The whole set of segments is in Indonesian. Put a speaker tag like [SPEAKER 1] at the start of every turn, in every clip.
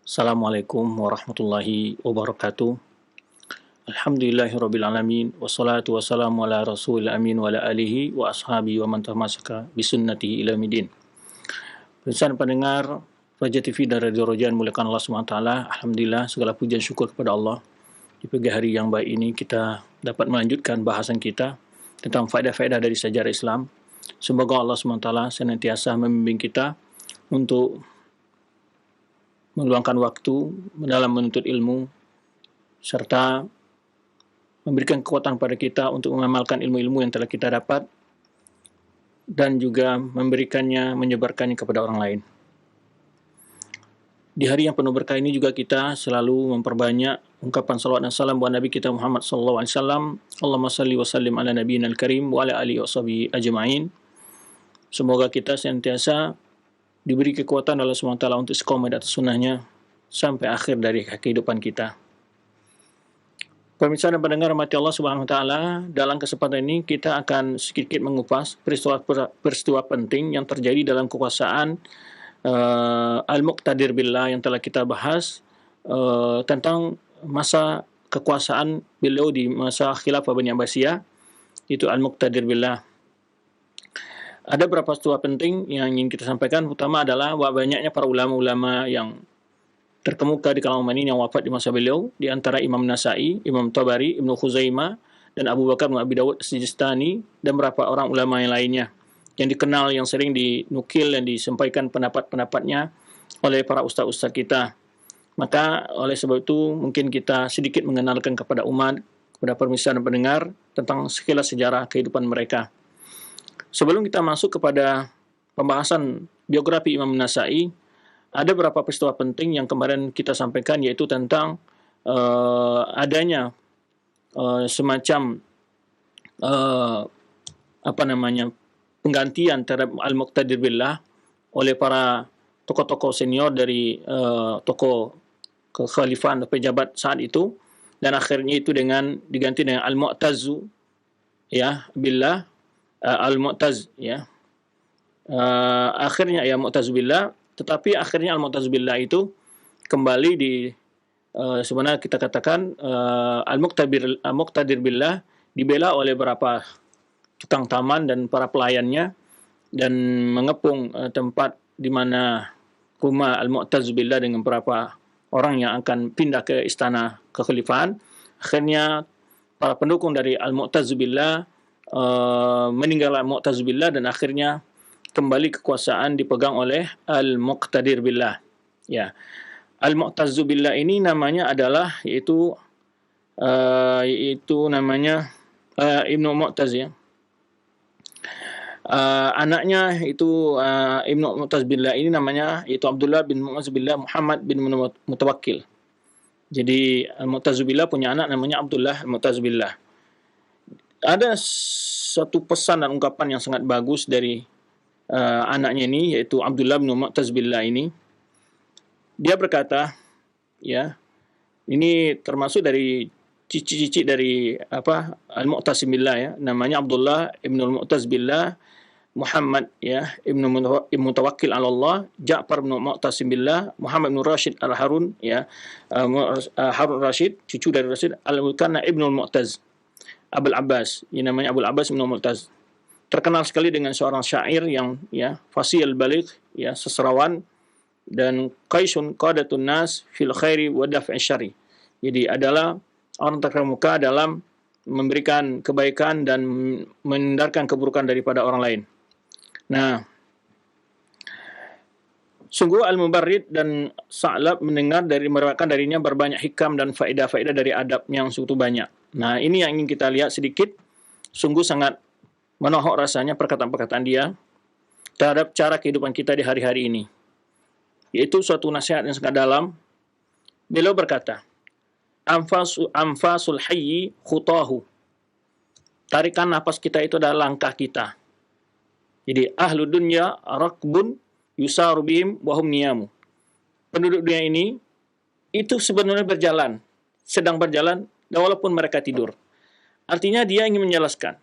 [SPEAKER 1] Assalamualaikum warahmatullahi wabarakatuh. Alhamdulillahirrabbilalamin. Wassalatu wassalamu ala rasulil amin wa ala alihi wa ashabihi wa man tamasaka bisunnatihi ila midin. Pemirsa dan pendengar Raja TV dan Radio Roja yang muliakan Allah SWT. Alhamdulillah, segala pujian syukur kepada Allah. Di pagi hari yang baik ini kita dapat melanjutkan bahasan kita tentang faedah-faedah dari sejarah Islam. Semoga Allah SWT senantiasa membimbing kita untuk meluangkan waktu dalam menuntut ilmu serta memberikan kekuatan pada kita untuk mengamalkan ilmu-ilmu yang telah kita dapat dan juga memberikannya, menyebarkannya kepada orang lain. Di hari yang penuh berkah ini juga kita selalu memperbanyak ungkapan salawat dan salam buat Nabi kita Muhammad sallallahu alaihi wasallam. Allahumma salli wa sallim ala nabiyyina al-karim wa ala alihi washabihi ajma'in. Semoga kita senantiasa diberi kekuatan oleh SWT untuk istiqomah di atas sunnahnya sampai akhir dari kehidupan kita. Pemirsa dan pendengar rahmati Allah Subhanahu wa taala, dalam kesempatan ini kita akan sedikit mengupas peristiwa penting yang terjadi dalam kekuasaan Al-Muqtadir Billah yang telah kita bahas tentang masa kekuasaan beliau di masa Khilafah Bani Abbasiyah, itu Al-Muqtadir Billah. Ada beberapa peristiwa penting yang ingin kita sampaikan. Pertama adalah banyaknya para ulama-ulama yang terkemuka di kalangan umat ini yang wafat di masa beliau, di antara Imam Nasa'i, Imam Tabari, Ibnu Khuzaimah, dan Abu Bakar bin Abi Dawud As-Sijistani, dan beberapa orang ulama yang lainnya yang dikenal, yang sering dinukil dan disampaikan pendapat-pendapatnya oleh para ustaz-ustaz kita. Maka oleh sebab itu mungkin kita sedikit mengenalkan kepada umat, kepada pemirsa dan pendengar tentang sekilas sejarah kehidupan mereka. Sebelum kita masuk kepada pembahasan biografi Imam Nasa'i, ada beberapa peristiwa penting yang kemarin kita sampaikan, yaitu tentang adanya semacam penggantian terhadap Al-Muqtadir Billah oleh para tokoh-tokoh senior dari tokoh kekhalifahan atau pejabat saat itu, dan akhirnya itu diganti dengan Al-Mu'tazzu Billah, Al-Mu'taz akhirnya Mu'taz Billah, tetapi akhirnya Al-Mu'taz Billah itu kembali di sebenarnya kita katakan Al-Muqtadir Billah dibela oleh beberapa tukang taman dan para pelayannya, dan mengepung tempat di mana rumah Al-Mu'taz Billah dengan beberapa orang yang akan pindah ke istana kekhalifahan. Akhirnya para pendukung dari Al-Mu'taz Billah meninggal Al-Mu'taz Billah, dan akhirnya kembali kekuasaan dipegang oleh Al-Muqtadir Billah. Ya. Al-Mu'taz Billah ini namanya adalah yaitu namanya Ibnu Mu'taz ya. Anaknya itu Ibnu Mu'taz Billah ini namanya yaitu Abdullah bin Mu'taz Billah Muhammad bin Mutawakkil. Jadi Al-Mu'taz Billah punya anak namanya Abdullah Al-Mu'taz Billah. Ada satu pesan dan ungkapan yang sangat bagus dari anaknya ini, yaitu Abdullah bin Mu'taz Billah ini. Dia berkata, ya, ini termasuk dari cici-cici dari Al-Mu'taz Billah ya, namanya Abdullah ibn Mu'taz Billah Muhammad ya, ibnu Mutawakkil ala Allah, Ja'far bin Mu'taz Billah, Muhammad bin Rashid Al-Harun ya, Harun Rashid, cucu dari Rashid Al-Mukanna ibnu Mu'taz Abul Abbas, yang namanya Abul Abbas bin Mu'taz. Terkenal sekali dengan seorang syair yang ya fasihul baligh ya, seserawan, dan qaisun qadatun nas fil khairi wa daf'i syarri. Jadi adalah orang terkemuka dalam memberikan kebaikan dan menghindarkan keburukan daripada orang lain. Nah, sungguh Al-Mubarrid dan Sa'lab meriwayatkan darinya berbanyak hikam dan faedah-faedah dari adab yang sungguh banyak. Nah, ini yang ingin kita lihat sedikit. Sungguh sangat menohok rasanya perkataan-perkataan dia terhadap cara kehidupan kita di hari-hari ini. Yaitu suatu nasihat yang sangat dalam. Beliau berkata, Anfasul hayyi khutahu. Tarikan nafas kita itu adalah langkah kita. Jadi ahlu dunya rakbun yusaru bihim wahum niyamu. Penduduk dunia ini itu sebenarnya sedang berjalan, dan walaupun mereka tidur. Artinya dia ingin menjelaskan,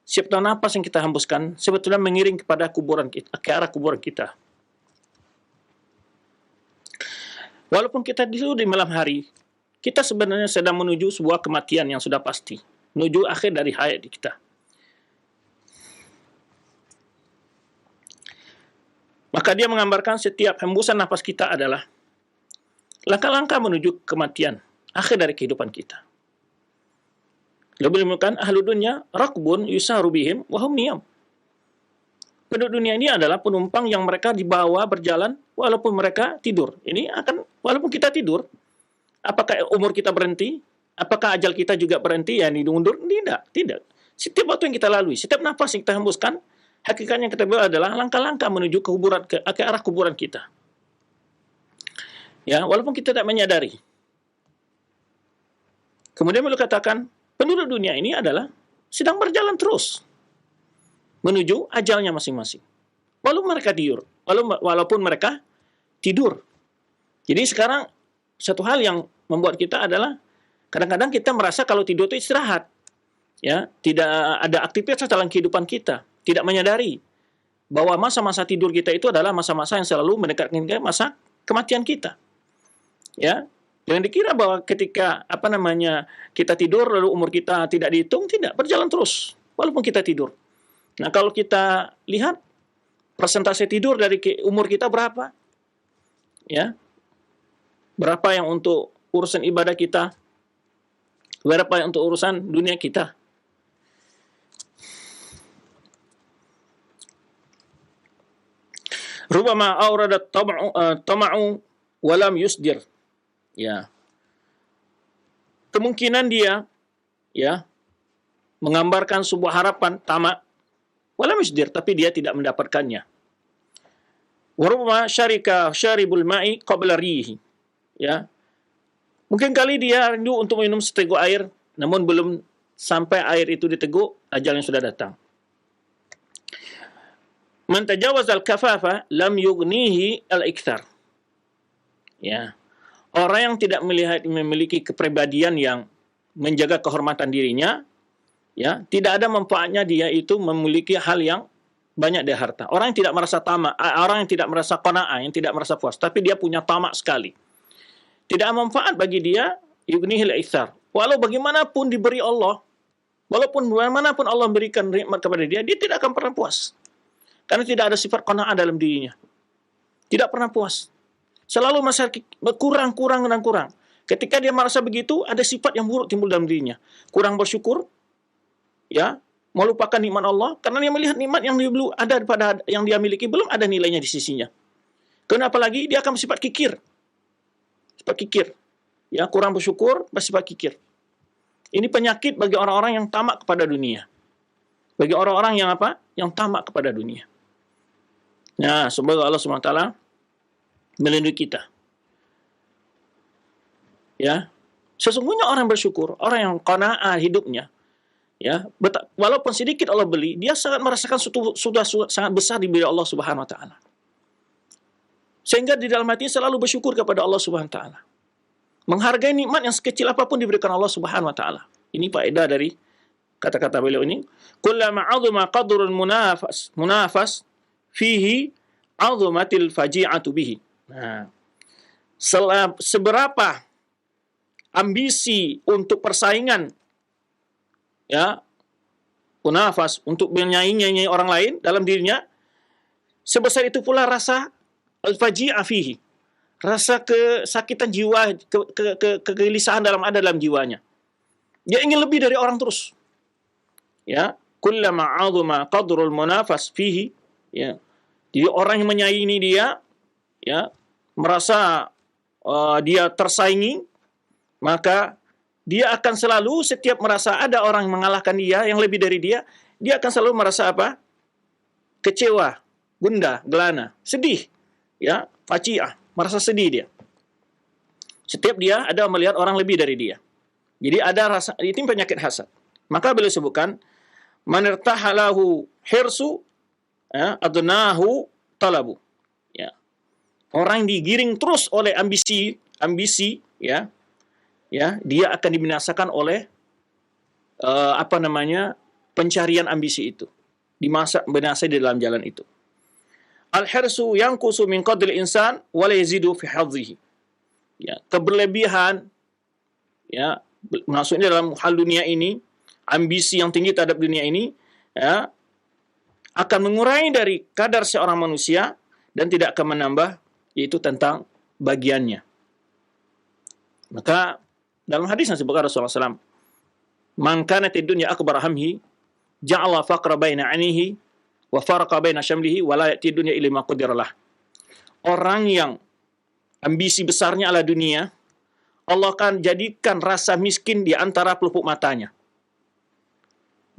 [SPEAKER 1] setiap nafas yang kita hembuskan sebetulnya mengiring kepada kuburan kita, ke arah kuburan kita. Walaupun kita tidur di malam hari, kita sebenarnya sedang menuju sebuah kematian yang sudah pasti, menuju akhir dari hayat kita. Maka dia menggambarkan setiap hembusan nafas kita adalah langkah-langkah menuju kematian, akhir dari kehidupan kita. Lebih demikian, ahlu dunia rakbun yusaru bihim wa hum niyam. Penduduk dunia ini adalah penumpang yang mereka dibawa berjalan walaupun mereka tidur. Ini akan, walaupun kita tidur, apakah umur kita berhenti? Apakah ajal kita juga berhenti? Ya, diundur? Tidak. Setiap waktu yang kita lalui, setiap nafas yang kita hembuskan, hakikatnya yang kita buat adalah langkah-langkah menuju ke arah kuburan kita. Ya, walaupun kita tidak menyadari. Kemudian beliau katakan, penduduk dunia ini adalah sedang berjalan terus menuju ajalnya masing-masing. Walaupun mereka tidur. Jadi sekarang satu hal yang membuat kita adalah kadang-kadang kita merasa kalau tidur itu istirahat. Ya, tidak ada aktivitas dalam kehidupan kita, tidak menyadari bahwa masa-masa tidur kita itu adalah masa-masa yang selalu mendekatkan ke masa kematian kita. Ya, jangan dikira bahwa ketika kita tidur lalu umur kita tidak dihitung, tidak, berjalan terus walaupun kita tidur. Nah, kalau kita lihat persentase tidur dari umur kita berapa? Ya. Berapa yang untuk urusan ibadah kita? Berapa yang untuk urusan dunia kita? Rubama awradat tama'u walam yusdir. Ya. Kemungkinan dia menggambarkan sebuah harapan tamak walam yusdir, tapi dia tidak mendapatkannya. Warubama syaribul ma'i qabla rihi. Ya. Mungkin kali dia rindu untuk minum seteguk air, namun belum sampai air itu diteguk, ajalnya sudah datang. Man tajawaz al-kafafa lam yughnihi al-ikthar. Ya. Orang yang tidak memiliki kepribadian yang menjaga kehormatan dirinya, ya, tidak ada manfaatnya dia itu memiliki hal yang banyak dari harta. Orang yang tidak merasa tamak, orang yang tidak merasa qanaah, yang tidak merasa puas, tapi dia punya tamak sekali. Tidak manfaat bagi dia yughnihil itsar. Walau bagaimanapun diberi Allah, walaupun bagaimanapun Allah berikan nikmat kepada dia, dia tidak akan pernah puas. Karena tidak ada sifat qanaah dalam dirinya. Tidak pernah puas. Selalu merasa kurang. Ketika dia merasa begitu, ada sifat yang buruk timbul dalam dirinya. Kurang bersyukur, ya, melupakan nikmat Allah, karena dia melihat nikmat yang dulu ada pada yang dia miliki belum ada nilainya di sisinya. Kenapa lagi dia akan bersifat kikir. Sifat kikir. Ya, kurang bersyukur, bersifat kikir. Ini penyakit bagi orang-orang yang tamak kepada dunia. Bagi orang-orang yang apa? Yang tamak kepada dunia. Nah, semoga Allah SWT melindungi kita. Ya. Sesungguhnya orang bersyukur, orang yang qanaah hidupnya, ya, walaupun sedikit Allah beli, dia sangat merasakan sudah sangat besar diberi Allah Subhanahu wa taala. Sehingga di dalam hati selalu bersyukur kepada Allah Subhanahu wa taala. Menghargai nikmat yang sekecil apapun diberikan Allah Subhanahu wa taala. Ini faedah dari kata-kata beliau ini. Kullama 'azama qadrul munafas fihi 'azumatil faji'atu bihi. Nah, seberapa ambisi untuk persaingan, ya, munafas untuk menyaingi orang lain dalam dirinya, sebesar itu pula rasa al-faji'ah fihi, rasa kesakitan jiwa, kegelisahan ada dalam jiwanya. Dia ingin lebih dari orang terus. Ya, kullama 'azama qadrul munafas fihi, ya. Jadi orang yang menyaingi dia, ya, merasa dia tersaingi, maka dia akan selalu setiap merasa ada orang yang mengalahkan dia, yang lebih dari dia akan selalu merasa apa? Kecewa, gundah, gelana, sedih, ya, faji'ah, merasa sedih dia. Setiap dia ada melihat orang lebih dari dia. Jadi ada rasa, itu penyakit hasad. Maka beliau sebutkan, man irtahalahu hirsu, ya, adnahu talabu. Ya. Orang digiring terus oleh ambisi, ya, dia akan dibinasakan oleh pencarian ambisi itu. Binasa di dalam jalan itu. Al-hirsu yanqusu min qadril insan wa la yazidu fi hadhihi. ya, keberlebihan, ya, maksudnya dalam hal dunia ini, ambisi yang tinggi terhadap dunia ini, ya, akan mengurangi dari kadar seorang manusia dan tidak akan menambah, yaitu tentang bagiannya. Maka dalam hadis yang disebutkan Rasulullah SAW, "Man kanatid dunya akbar hamhi, ja'ala faqra baina 'ainihi wa faraqa baina syamlihi wa la ya'ti dunya illa ma qadara lah." Orang yang ambisi besarnya adalah dunia, Allah akan jadikan rasa miskin di antara pelupuk matanya.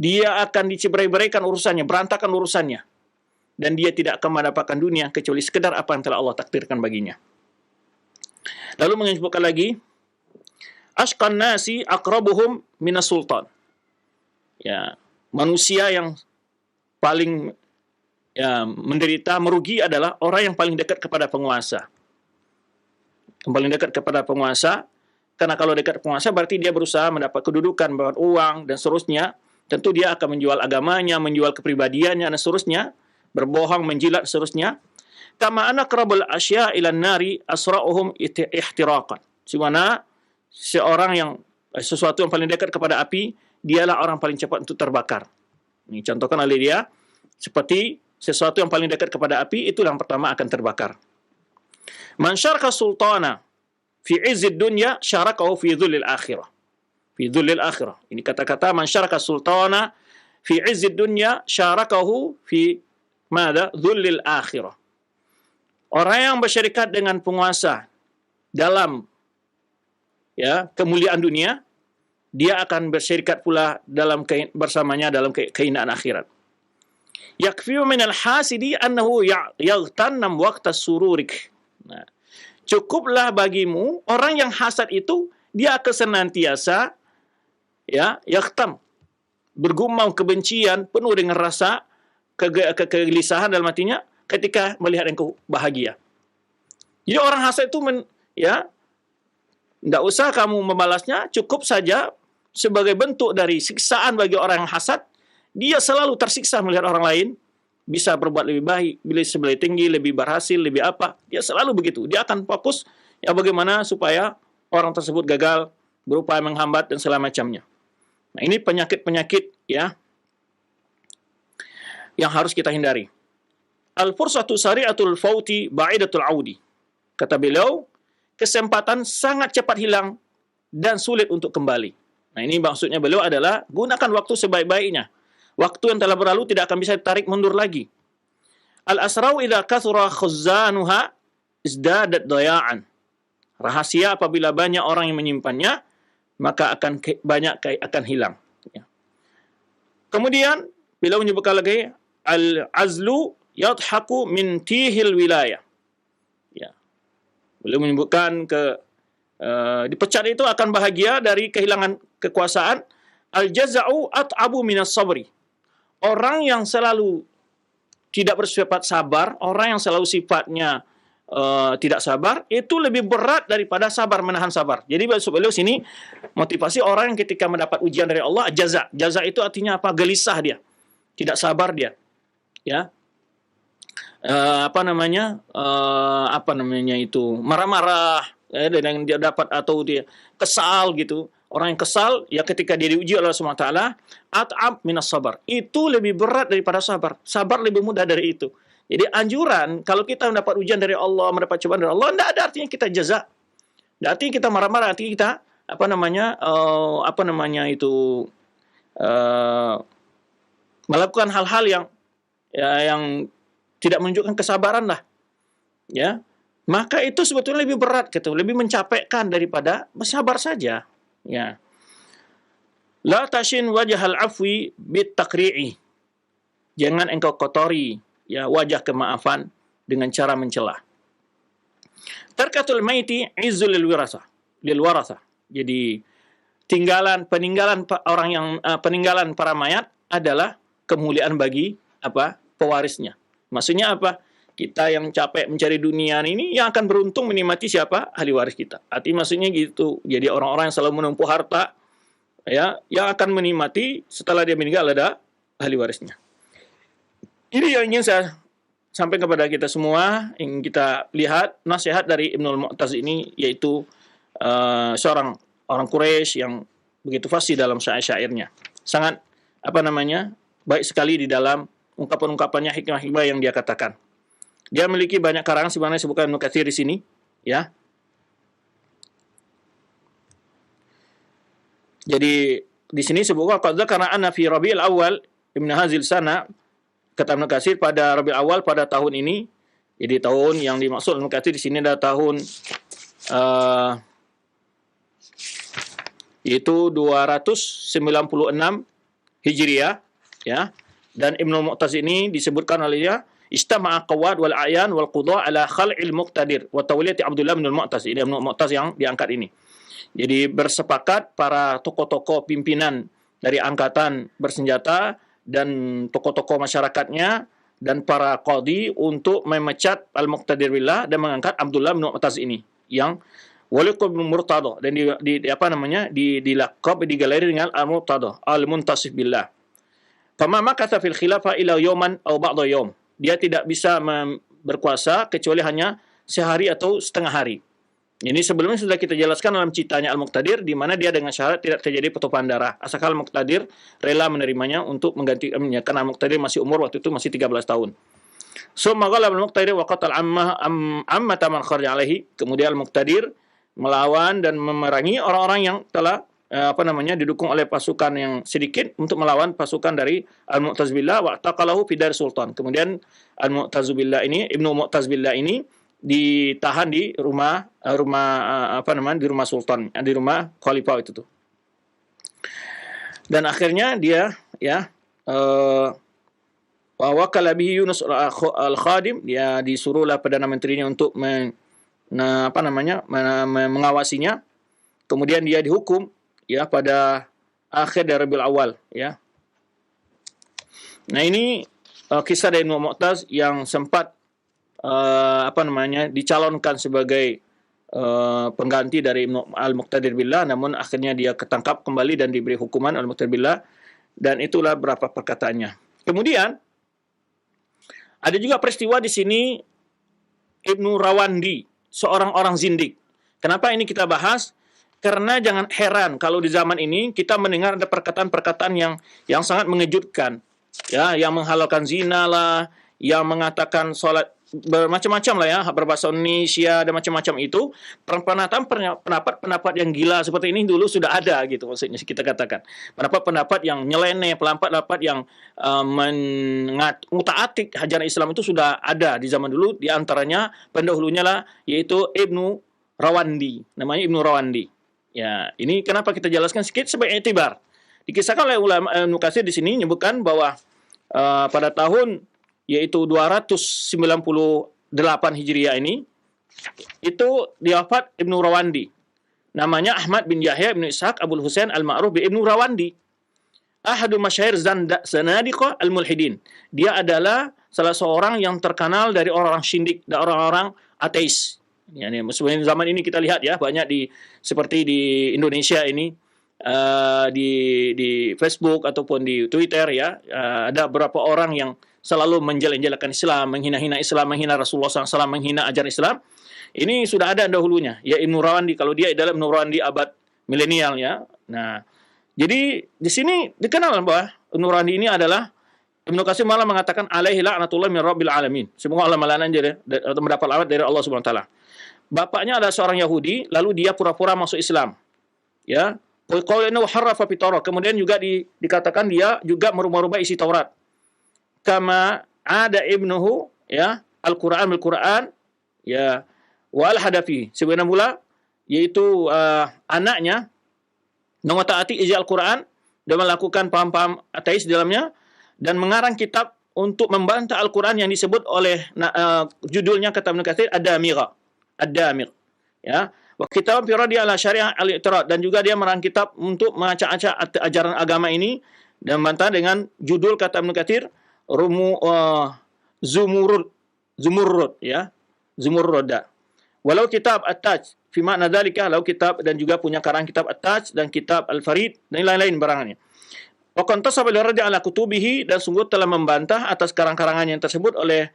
[SPEAKER 1] Dia akan diceberai-beraikan urusannya, berantakan urusannya. Dan dia tidak akan mendapatkan dunia kecuali sekedar apa yang telah Allah takdirkan baginya. Lalu menyebutkan lagi, "Ashqan nasi aqrabuhum minas sultan." Ya, manusia yang paling, ya, menderita, merugi adalah orang yang paling dekat kepada penguasa. Yang paling dekat kepada penguasa, karena kalau dekat penguasa berarti dia berusaha mendapat kedudukan, mendapat uang, dan seterusnya. Tentu dia akan menjual agamanya, menjual kepribadiannya, dan seterusnya, berbohong, menjilat, seterusnya. Kama ana qarabul asya ilan nari asra'uhum ihtiraqan. Dimana seorang yang, sesuatu yang paling dekat kepada api, dialah orang paling cepat untuk terbakar. Ini contohkan oleh dia, seperti sesuatu yang paling dekat kepada api, itu yang pertama akan terbakar. Man syaraka sultana fi izzid dunya syarakahu fi dhullil akhirah. Fi dhullil akhirah. Ini kata-kata man syaraka sultana fi izzid dunya syarakahu fi mada? Dhullil akhirah. Orang yang bersyarikat dengan penguasa dalam, ya, kemuliaan dunia, dia akan bersyarikat pula dalam bersamanya dalam kehinaan akhirat. Yakfiu min al-hasidi annahu yaghtannam waqta sururik. Nah, cukuplah bagimu, orang yang hasad itu, dia akan senantiasa, ya, yaghtam, bergumam kebencian, penuh dengan rasa kegelisahan dalam hatinya ketika melihat engkau bahagia. Jadi orang hasad itu, ya, tidak usah kamu membalasnya, cukup saja sebagai bentuk dari siksaan bagi orang yang hasad, dia selalu tersiksa melihat orang lain bisa berbuat lebih baik, lebih tinggi, lebih berhasil, lebih apa. Dia selalu begitu. Dia akan fokus, ya, bagaimana supaya orang tersebut gagal, berupaya menghambat, dan segala macamnya. Nah, ini penyakit-penyakit, ya, yang harus kita hindari. Al-fursatu sari'atul fauti ba'idatul audi. Kata beliau, kesempatan sangat cepat hilang dan sulit untuk kembali. Nah, ini maksudnya beliau adalah gunakan waktu sebaik-baiknya. Waktu yang telah berlalu tidak akan bisa ditarik mundur lagi. Al-asra'u idza kathura khuzzanuha izdadat daya'an. Rahasia apabila banyak orang yang menyimpannya, maka akan hilang. Ya. Kemudian beliau menyebutkan lagi, al-azlu yadhaku min tihil wilayah. Ya. Beliau menyebutkan dipecat itu akan bahagia dari kehilangan kekuasaan. Al-jaza'u at'abu minas sabri. Orang yang selalu tidak bersifat sabar, orang yang selalu sifatnya tidak sabar, itu lebih berat daripada sabar, menahan sabar. Jadi beliau sini motivasi orang yang ketika mendapat ujian dari Allah, jaza. Jaza itu artinya apa? Gelisah dia, tidak sabar dia, ya. Marah-marah, ya, dan dia dapat, atau dia kesal gitu. Orang yang kesal, ya, ketika dia diuji oleh Allah SWT, at'ab minas sabar. Itu lebih berat daripada sabar. Sabar lebih mudah dari itu. Jadi anjuran, kalau kita mendapat ujian dari Allah, mendapat cobaan dari Allah, tidak ada artinya kita jaza. Tidak artinya kita marah-marah, artinya kita, melakukan hal-hal yang, ya, yang tidak menunjukkan kesabaran lah. Ya. Maka itu sebetulnya lebih berat, gitu, lebih mencapekkan daripada bersabar saja. Ya. La tashin wajhal afwi bit takri'i. Jangan engkau kotori, ya, wajah kemaafan dengan cara mencela. Tarkatul maiti izzul lil warasa. Jadi peninggalan para mayat adalah kemuliaan bagi pewarisnya. Maksudnya apa? Kita yang capek mencari dunia ini, yang akan beruntung menikmati siapa? Ahli waris kita. Maksudnya gitu. Jadi orang-orang yang selalu menumpuk harta, ya, yang akan menikmati setelah dia meninggal ada ahli warisnya. Ini yang ingin saya sampai kepada kita semua, ingin kita lihat nasihat dari Ibnul Mu'taz ini, yaitu seorang orang Quraisy yang begitu fasih dalam syair-syairnya. Sangat baik sekali di dalam ungkapan-ungkapannya, hikmah-hikmah yang dia katakan. Dia memiliki banyak karangan sebenarnya disebutkan Ibnu Katsir di sini, ya. Jadi di sini sebutkan qad dzakara anna fi Rabiul Awal Ibnu Hazil sana, kata Ibnu Katsir, pada Rabiul Awal pada tahun ini. Jadi tahun yang dimaksud Ibnu Katsir di sini adalah tahun yaitu 296 Hijriah, ya. Dan Ibnu Mu'taz ini disebutkan olehnya istama'a qawad wal a'yan wal qudha ala khal'il muqtadir wa tawliyati Abdullah bin Mu'taz. Ini Ibnu Mu'taz yang diangkat ini. Jadi bersepakat para tokoh-tokoh pimpinan dari angkatan bersenjata dan tokoh-tokoh masyarakatnya dan para qadhi untuk memecat al-muqtadir billah dan mengangkat Abdullah bin Mu'taz ini yang Waliqub bin Murtada, dan dilakab, digelar dengan al-Murtada, al-Muntasif billah. Fama makatha fil khilafah ila yawman aw ba'da yawm. Dia tidak bisa berkuasa kecuali hanya sehari atau setengah hari. Ini sebelumnya sudah kita jelaskan dalam citanya Al-Muqtadir, di mana dia dengan syarat tidak terjadi pertumpahan darah. Asalkan Al-Muqtadir rela menerimanya untuk menggantikannya, karena Al-Muqtadir masih umur waktu itu masih 13 tahun. Summa ghalaba Al-Muqtadir wa qatal ammata man kharaja alaihi. Kemudian Al-Muqtadir melawan dan memerangi orang-orang yang telah didukung oleh pasukan yang sedikit untuk melawan pasukan dari Al-Mu'taz billah wa taqalahu fi dar sultan. Kemudian Al-Mu'taz billah ini, Ibnu Mu'taz billah ini ditahan di rumah di rumah sultan, di rumah khalifah itu tuh. Dan akhirnya dia wa wakala bihi Yunus al-Khadim, dia disuruhlah Perdana Menterinya untuk mengawasinya. Kemudian dia dihukum ya pada akhir dari Rabiul Awal, ya. Nah, ini kisah dari Ibnu Mu'taz yang sempat dicalonkan sebagai pengganti dari Ibnu Al-Muqtadir billah, namun akhirnya dia ketangkap kembali dan diberi hukuman Al-Muqtadir billah, dan itulah berapa perkataannya. Kemudian ada juga peristiwa di sini Ibnu Rawandi, seorang orang zindik. Kenapa ini kita bahas? Karena jangan heran kalau di zaman ini kita mendengar ada perkataan-perkataan yang sangat mengejutkan, ya, yang menghalalkan zina lah, yang mengatakan sholat bermacam-macam lah, ya, berbahasa Indonesia dan macam-macam itu. Pendapat-pendapat yang gila seperti ini dulu sudah ada, gitu maksudnya kita katakan. Pendapat-pendapat yang nyeleneh, pendapat yang muta'atik ajaran Islam itu sudah ada di zaman dulu. Di antaranya pendahulunya lah, yaitu Ibnu Rawandi, namanya Ibnu Rawandi. Ya, ini kenapa kita jelaskan sedikit sebagai itibar. Dikisahkan oleh ulama Ibnu Katsir di sini menyebutkan bahwa pada tahun yaitu 298 Hijriah ini, itu diwafat Ibnu Rawandi. Namanya Ahmad bin Yahya bin Ishaq Abul Husain Al-Ma'ruf bin Ibnu Rawandi. Ahadu masyahir zanadiqa al-mulhidin. Dia adalah salah seorang yang terkenal dari orang-orang shindik, dan orang-orang ateis. Yani, sebenarnya zaman ini kita lihat ya, banyak seperti di Indonesia ini, di Facebook ataupun di Twitter, ya, ada beberapa orang yang selalu menjelek-jelekan Islam, menghina-hina Islam, menghina Rasulullah SAW, menghina ajaran Islam. Ini sudah ada dahulunya, ya, Ibnu Rawandi. Kalau dia adalah Ibnu Rawandi abad milenial, ya. Nah, jadi di sini dikenal bahwa Ibnu Rawandi ini adalah, Ibnu Katsir malah mengatakan alaihi la'natullah min rabbil alamin. Semoga Allah melaknat atau mendapat laknat dari Allah Subhanahu wa taala. Bapaknya adalah seorang Yahudi, lalu dia pura-pura masuk Islam. Ya. Kemudian juga dikatakan dia juga merubah-rubah isi Taurat. Kama ada ibnuhu, ya, Al-Qur'an bil Qur'an, ya, wal hadafi. Sebenarnya mula yaitu anaknya mengataati isi Al-Qur'an dan melakukan paham-paham ateis di dalamnya, dan mengarang kitab untuk membantah Al-Qur'an yang disebut oleh judulnya kata Ibnu Katsir Ad-Damir, ya. Wa kitab fi radi ala syariah al-i'tirad, dan juga dia merang kitab untuk mengacak-acak ajaran agama ini dan membantah dengan judul kata Ibnu Katsir Zumurrud, ya, Zumurruda. Walau kitab At-Taj fi ma'na dzalika, lalu kitab, dan juga punya karang kitab At-Taj dan kitab Al-Farid dan lain-lain barangannya. Wa qantasaba li radi ala kutubihi, dan sungguh telah membantah atas karang-karangan yang tersebut oleh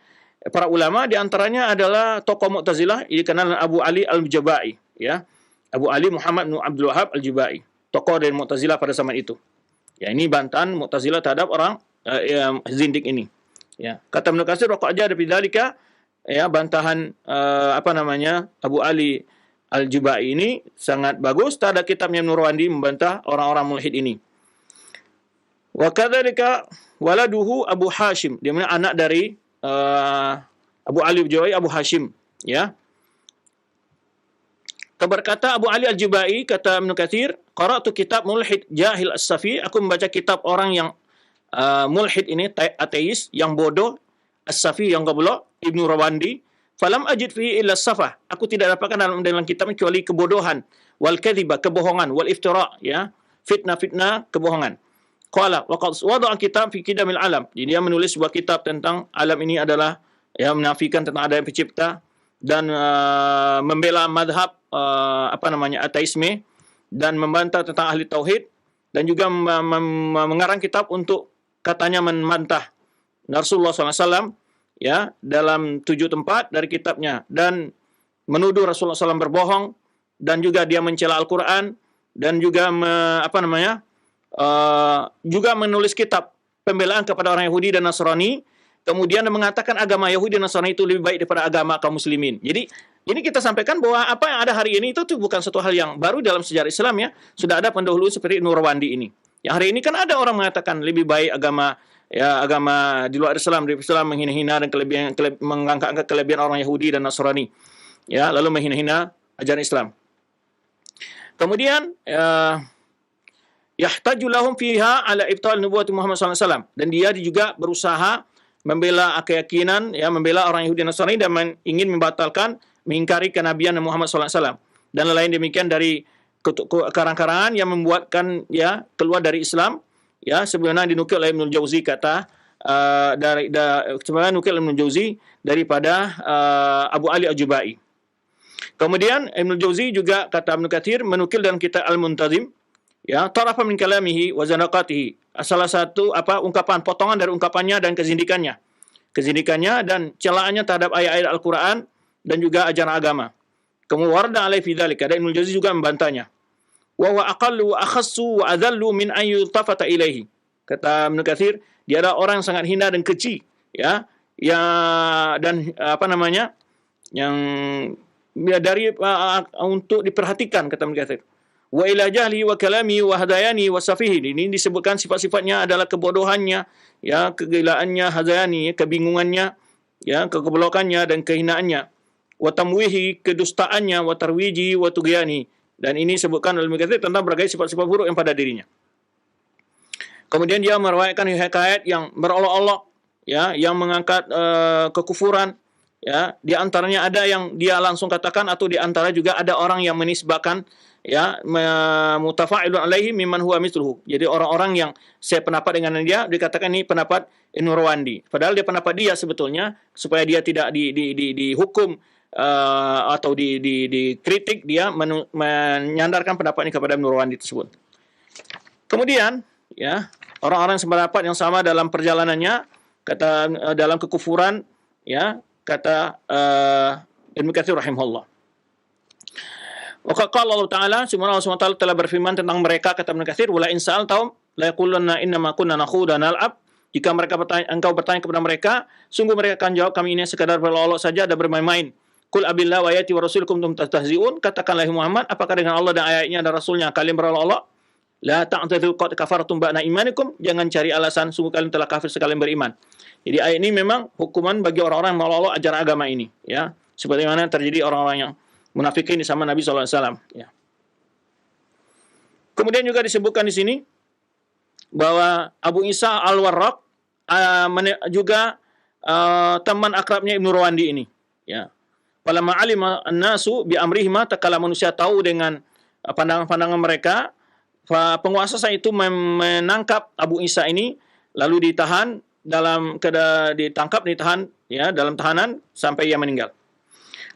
[SPEAKER 1] para ulama, di antaranya adalah tokoh Mu'tazilah dikenal Abu Ali Al-Jubai, ya. Abu Ali Muhammad bin Abdul Wahhab Al-Jubai, tokoh dari Mu'tazilah pada zaman itu. Ya, ini bantahan Mu'tazilah terhadap orang zindik ini. Ya, kata Ibnu Katsir wa qad jada bidzalika, ya, bantahan Abu Ali Al-Jubai ini sangat bagus. Ada kitabnya Nurwandi membantah orang-orang mulhid ini. Wa kadzalika waladuhu Abu Hashim, dia mana anak dari Abu Ali Al-Jubai, Abu Hashim, ya. Berkata Abu Ali Al-Jubai, kata Ibnu Katsir, qara'tu kitab mulhid jahil as-safi, aku membaca kitab orang yang mulhid ini, ateis, yang bodoh, as-safi, yang goblok, Ibnu Rawandi, falam ajid fihi illa safah, aku tidak dapatkan dalam kitab kecuali kebodohan, wal kadhiba, kebohongan, wal iftira, ya, fitnah, kebohongan. Qala wa qad wada'a kitab fi qidamil alam, jadi dia menulis sebuah kitab tentang alam ini adalah, ya, menafikan tentang ada yang pencipta dan membela madhab ateisme dan membantah tentang ahli tauhid, dan juga mengarang kitab untuk katanya membantah Rasulullah SAW, ya, dalam 7 tempat dari kitabnya, dan menuduh Rasulullah SAW berbohong, dan juga dia mencela Al-Quran, dan juga juga menulis kitab pembelaan kepada orang Yahudi dan Nasrani, kemudian mengatakan agama Yahudi dan Nasrani itu lebih baik daripada agama kaum muslimin. Jadi ini kita sampaikan bahwa apa yang ada hari ini itu bukan satu hal yang baru dalam sejarah Islam, ya. Sudah ada pendahulu seperti Nurwandi ini. Yang hari ini kan ada orang mengatakan lebih baik agama di luar Islam, dari Islam, menghina-hina dan mengangkat kelebihan orang Yahudi dan Nasrani, ya, lalu menghina-hina ajaran Islam. Kemudian yahtaju lahum fiha ala ibtal nubuwwati Muhammad SAW, dan dia juga berusaha membela keyakinan, ya, membela orang Yahudi dan Nasrani, dan ingin membatalkan, mengingkari kenabian Muhammad SAW, dan lain demikian dari karang-karangan yang membuatkan, ya, keluar dari Islam, ya, sebagaimana dinukil oleh Ibnu Jauzi, kata sebagaimana nukil Ibnu Jauzi daripada Abu Ali Al-Jubai. Kemudian Ibnu Jauzi juga, kata Ibnu Katsir, menukil dalam kitab Al-Muntazim, ya, tarafa min kalamihi wa zanaqatihi, salah satu ungkapan, potongan dari ungkapannya dan kezindikannya dan celaannya terhadap ayat-ayat Al-Quran dan juga ajaran agama. Kemudian warda alaihi fi dzalika, dan Ibnu Jauzi juga membantahnya. Wa huwa aqallu wa akhassu wa adhallu min an yultafata ilaihi, kata Ibnu Katsir, dia adalah orang yang sangat hina dan keji, ya, dan yang dari untuk diperhatikan, kata Ibnu Katsir. Wa ila jahli wa kalami wa hadayani wa safihi, ini disebutkan sifat-sifatnya adalah kebodohannya, ya, kegilaannya, hadayani, kebingungannya, ya, kegoblokannya dan kehinaannya, wa tamwihi, kedustaannya, wa tarwiji wa tughyani, dan ini disebutkan oleh Ibnu Katsir tentang berbagai sifat-sifat buruk yang pada dirinya. Kemudian dia meriwayatkan hikayat yang berolok-olok, ya, yang mengangkat kekufuran, ya, di antaranya ada yang dia langsung katakan, atau di antara juga ada orang yang menisbahkan, ya, mutafa'ilun alaihi mimman huwa mithluhu, jadi orang-orang yang saya pendapat dengan dia, dikatakan ini pendapat Nurwandi, padahal dia pendapat dia sebetulnya, supaya dia tidak dihukum atau dikritik, dia menyandarkan pendapat ini kepada Nurwandi tersebut. Kemudian, ya, orang-orang sependapat yang sama dalam perjalanannya, kata dalam kekufuran, ya, kata Ibnu Katsir rahimahullah. Wa qala Allah Ta'ala, subhanahu wa ta'ala telah berfirman tentang mereka, kata Ibnu Katsir, wala in sa'altahum la yaqulunna innama kunna nakhudu wa nal'ab, jika engkau bertanya kepada mereka, sungguh mereka akan jawab, kami ini sekadar berolok dan bermain-main. Qul abillah wa ayati wa rasulikum tum tastahzi'un, katakanlah Muhammad, apakah dengan Allah dan ayatnya dan rasulnya kalian berolok? La ta'tadhu qad kafartum ba'da imanikum, jangan cari alasan, sungguh kalian telah kafir sekalian beriman. Jadi ayat ini memang hukuman bagi orang-orang yang melolok ajaran agama ini, ya, sebagaimana terjadi orang-orang yang munafikin sama Nabi SAW. Ya. Kemudian juga disebutkan di sini bahwa Abu Isa Al-Warraq juga teman akrabnya Ibnu Rawandi ini. Ya. Falamma alima an-nasu bi amrihima, tatkala manusia tahu dengan pandangan-pandangan mereka, penguasa saat itu menangkap Abu Isa ini, lalu ditahan ditahan, ya, dalam tahanan sampai ia meninggal.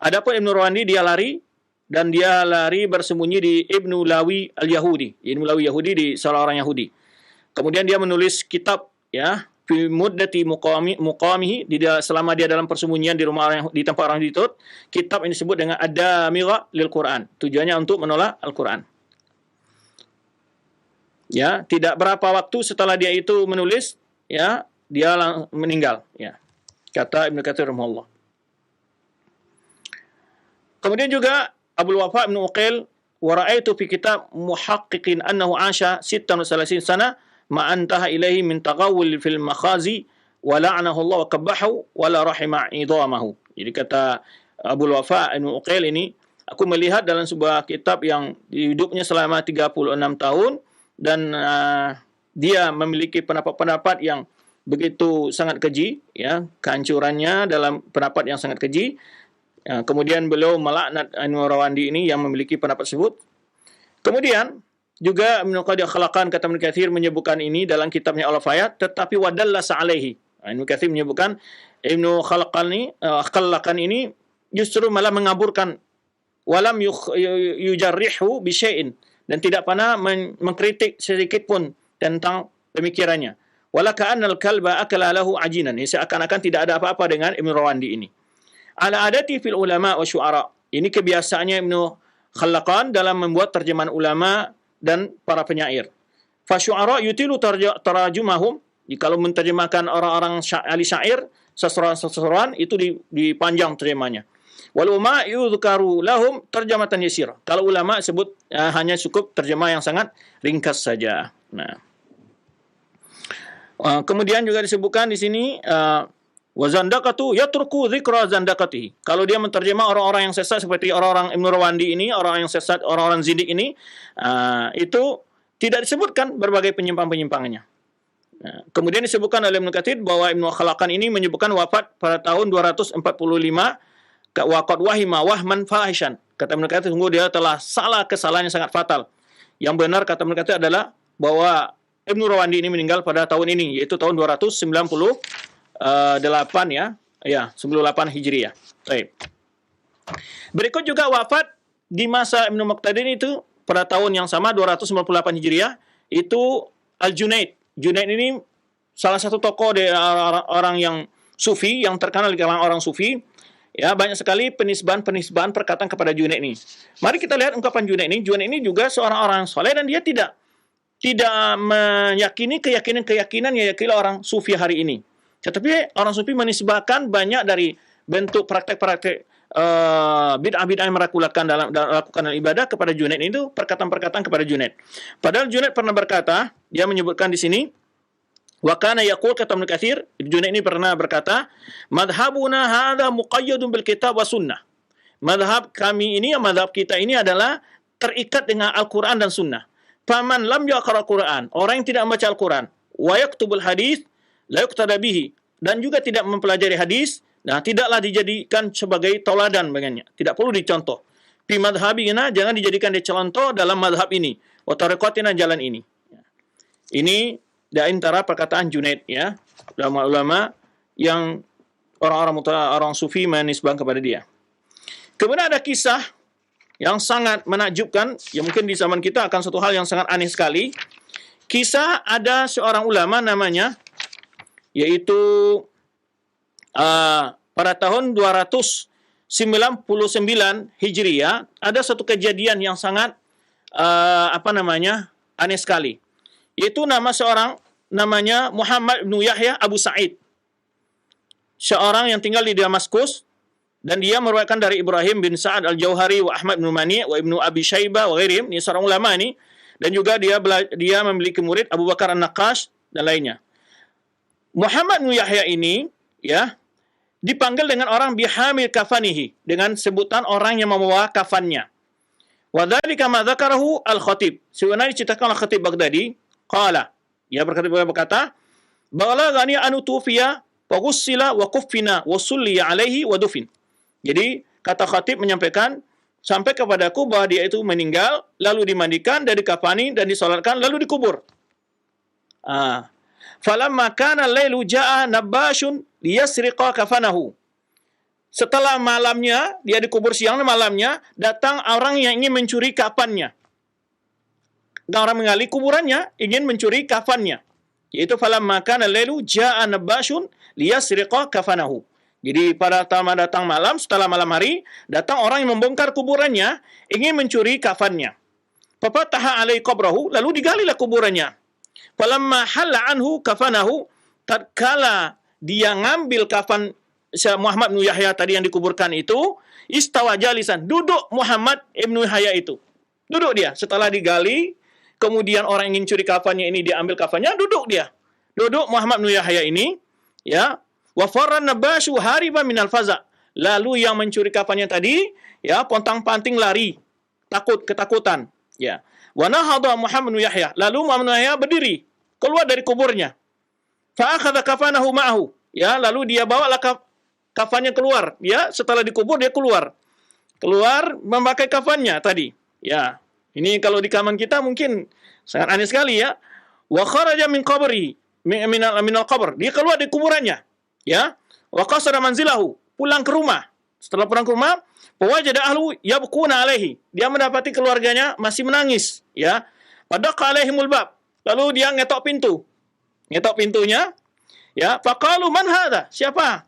[SPEAKER 1] Adapun Ibnu Rawandi, dia lari bersembunyi di Ibnu Lawi Al-Yahudi. Ibnu Lawi Yahudi, di seorang orang Yahudi. Kemudian dia menulis kitab, ya, fi muddati muqamihi selama dia dalam persembunyian di rumah orang, di tempat orang dituntut. Kitab ini disebut dengan ad-damigha lil Quran. Tujuannya untuk menolak Al-Quran. Ya, tidak berapa waktu setelah dia itu menulis, ya, dia meninggal, ya. Kata Ibnu Katsir rahimahullah. Kemudian juga Abdul Wafa Ibnu Uqail, wa ra'aitu fi kitab muhaqqiqin annahu 'asha 36 sana ma antaha ilaihi min taghawul fil makhazi wa la'anahu Allah wa kabbahu wa la rahima idamahu. Jadi kata Abdul Wafa Ibnu Uqail ini, aku melihat dalam sebuah kitab yang hidupnya selama 36 tahun dan dia memiliki pendapat-pendapat yang begitu sangat keji, ya, kehancurannya dalam pendapat yang sangat keji. Kemudian beliau melaknat An-Nawarawandi ini yang memiliki pendapat tersebut. Kemudian juga Ibnu Khalaqan, kata Ibnu Katsir, menyebutkan ini dalam kitabnya Al-Fayat, tetapi wadallasa alaihi. Ibnu Katsir menyebutkan Ibnu Khalaqan ini justru malah mengaburkan, walam yujarrihu bi syai'in, dan tidak pernah mengkritik sedikit pun tentang pemikirannya. Wala ka'annal kalba akala lahu ajinan. Seakan-akan tidak ada apa-apa dengan Ibnu Rawandi ini. Ala adati fil ulama wa syu'ara. Ini kebiasaannya Ibnu Khalaqan dalam membuat terjemahan ulama dan para penyair. Fa syu'ara yutilu tarajumahum. Kalau menterjemahkan orang-orang ahli syair, sastrawan itu dipanjang terjemahnya. Wal ulama yudhkaru lahum tarjamatan yasir. Kalau ulama sebut hanya cukup terjemah yang sangat ringkas saja. Nah, kemudian juga disebutkan di sini wa zandaqatu yatruku dzikra zandaqatihi. Kalau dia menterjemah orang-orang yang sesat seperti orang-orang Ibnu Rawandi ini, orang yang sesat, orang-orang zindik ini, itu tidak disebutkan berbagai penyimpangan-penyimpangannya. Kemudian disebutkan oleh Ibnu Katsir bahwa Ibnu Khalaqan ini menyebutkan wafat pada tahun 245 waqad wahima wahman fahishan. Kata Ibnu Katsir, sungguh dia telah salah kesalahan yang sangat fatal. Yang benar kata Ibnu Katsir adalah bahwa Ibnu Rawandi ini meninggal pada tahun ini, yaitu tahun 298 ya. Ya, 98 Hijriah. Baik. Berikut juga wafat di masa Ibnu Muqtadin itu pada tahun yang sama 298 Hijriah, itu Al-Junaid. Junaid ini salah satu tokoh dari orang yang sufi, yang terkenal di kalangan orang sufi. Ya, banyak sekali penisbahan perkataan kepada Junaid ini. Mari kita lihat ungkapan Junaid ini. Junaid ini juga seorang orang soleh dan dia tidak meyakini keyakinan yang diyakini orang sufi hari ini. Tetapi orang sufi menisbahkan banyak dari bentuk praktek-praktek bid'ah-bid'ah yang melakukan dalam ibadah kepada Junaid itu, perkataan-perkataan kepada Junaid. Padahal Junaid pernah berkata, dia menyebutkan di sini, wa kana yaqul, kata Ibnu Katsir, Junaid ini pernah berkata, madhabuna hadza muqayyadun bil kitab wa sunnah. Madhab kami ini, madhab kita ini adalah terikat dengan Al-Quran dan Sunnah. Faman lam yaqra Al-Quran, orang yang tidak membaca Al-Quran, wa yaktubul hadis la yuqtada bihi, dan juga tidak mempelajari hadis, nah tidaklah dijadikan sebagai tauladan bagiannya, tidak perlu dicontoh. Fi madhhabina, jangan dijadikan dia contoh dalam madhab ini, wa tariqatina, jalan ini. Ini di antara perkataan Junaid, ya, ulama-ulama yang orang sufi menisbahkan kepada dia. Kemudian ada kisah yang sangat menakjubkan, yang mungkin di zaman kita akan satu hal yang sangat aneh sekali. Kisah ada seorang ulama namanya, yaitu pada tahun 299 Hijriah, ada satu kejadian yang sangat aneh sekali. Yaitu namanya Muhammad bin Yahya Abu Sa'id. Seorang yang tinggal di Damaskus, dan dia meriwayatkan dari Ibrahim bin Sa'ad al-Jauhari wa Ahmad bin Mani wa Ibnu Abi Syaibah wa ghairihim. Ini seorang ulama ini, dan juga dia memiliki murid Abu Bakar An-Naqash dan lainnya. Muhammad bin Yahya ini, ya, dipanggil dengan orang bihamil kafanihi, dengan sebutan orang yang membawa kafannya. Wa dzalika ma dzakarahu al-Khatib. Sebenarnya diceritakan oleh Khatib Baghdadi, qala, dia berkata, balagani anu tufiya wa ghussila wa kuffina wa sulliya alaihi wa dufin. Jadi kata Khatib menyampaikan, sampai kepadaku bahwa dia itu meninggal, lalu dimandikan, dan dikafani, dan disolatkan, lalu dikubur. Falamma kana lailu ja'a nabashun liyasriqa kafanahu. Setelah malamnya, dia dikubur siang, malamnya datang orang yang ingin mencuri kafannya. Dan orang menggali kuburannya ingin mencuri kafannya. Yaitu falamma kana al-lailu jaa nabashun liyasriqa kafanahu. Jadi pada datang malam, setelah malam hari, datang orang yang membongkar kuburannya, ingin mencuri kafannya. Fafataha alai qabrahu, lalu digalilah kuburannya. Falamma halla anhu kafanahu, tatkala dia ngambil kafan Muhammad bin Yahya tadi yang dikuburkan itu, istawa jalisan, duduk Muhammad bin Yahya itu. Duduk dia, setelah digali, kemudian orang ingin curi kafannya ini, dia ambil kafannya, duduk dia. Duduk Muhammad bin Yahya ini, ya. Wa farran nabashu hariban minal faza. Lalu yang mencuri kafannya tadi, ya, pontang-panting lari, takut, ketakutan. Ya. Wa nahadha Muhammad bin Yahya. Lalu Muhammad bin Yahya berdiri, keluar dari kuburnya. Fa akhadha kafanahu ma'ahu. Ya, lalu dia bawalah kafannya keluar. Ya, setelah dikubur dia keluar. Keluar memakai kafannya tadi. Ya. Ini kalau di kaman kita mungkin sangat aneh sekali ya. Wa kharaja min qabri minal qabr. Dia keluar dari kuburannya. Ya. Wa qasara manzilahu. Pulang ke rumah. Setelah pulang ke rumah, fawajada ahlu yabquna alaihi. Dia mendapati keluarganya masih menangis, ya. Fadaqa alaihimul bab. Lalu dia ngetok pintu. Ngetok pintunya, ya. Faqalu man hadha? Siapa?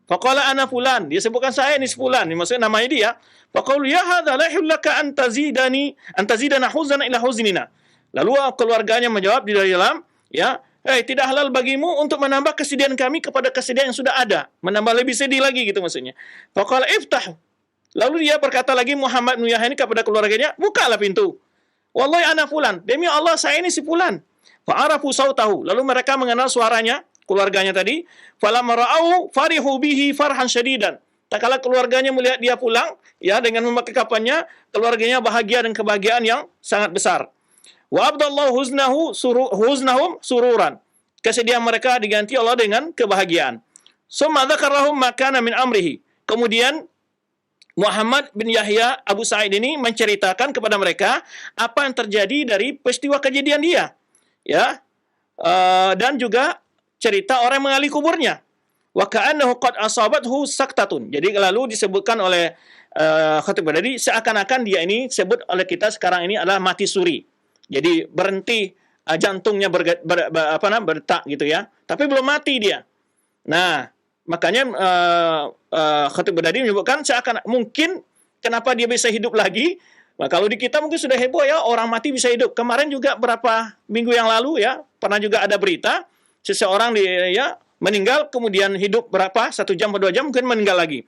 [SPEAKER 1] Faqala ana fulan. Dia sebutkan saya ini fulan. Ini maksudnya namanya dia. Faqalu ya hadha la yahullaka an tazidana huzana ila huznina. Lalu keluarganya menjawab di dalam, ya, tidak halal bagimu untuk menambah kesedihan kami kepada kesedihan yang sudah ada. Menambah lebih sedih lagi gitu maksudnya. Faqala iftah. Lalu dia berkata lagi Muhammad bin Yahya ini kepada keluarganya, bukalah pintu. Wallahi ana fulan. Demi Allah saya ini si fulan. Fa'arafu sautahu. Lalu mereka mengenal suaranya, keluarganya tadi. Falamma ra'au farihu bihi farhan syadidan. Tak kala keluarganya melihat dia pulang, ya, dengan memakai kafannya, keluarganya bahagia dan kebahagiaan yang sangat besar. Wa abdallahu huznahum sururan. Kesedihan mereka diganti Allah dengan kebahagiaan. Summa dzakarahum ma kana min amrihi. Kemudian Muhammad bin Yahya Abu Sa'id ini menceritakan kepada mereka apa yang terjadi dari peristiwa kejadian dia. Ya. Dan juga cerita orang yang mengali kuburnya. Wa ka'annahu qad asabathu saktatun. Jadi lalu disebutkan oleh Khatib Baghdadi seakan-akan dia ini disebut oleh kita sekarang ini adalah mati suri. Jadi berhenti jantungnya berdetak gitu ya. Tapi belum mati dia. Nah, makanya Khatib Baghdadi menyebutkan seakan mungkin kenapa dia bisa hidup lagi. Nah, kalau di kita mungkin sudah heboh ya, orang mati bisa hidup. Kemarin juga berapa minggu yang lalu ya, pernah juga ada berita seseorang meninggal kemudian hidup berapa 1 jam atau 2 jam mungkin meninggal lagi.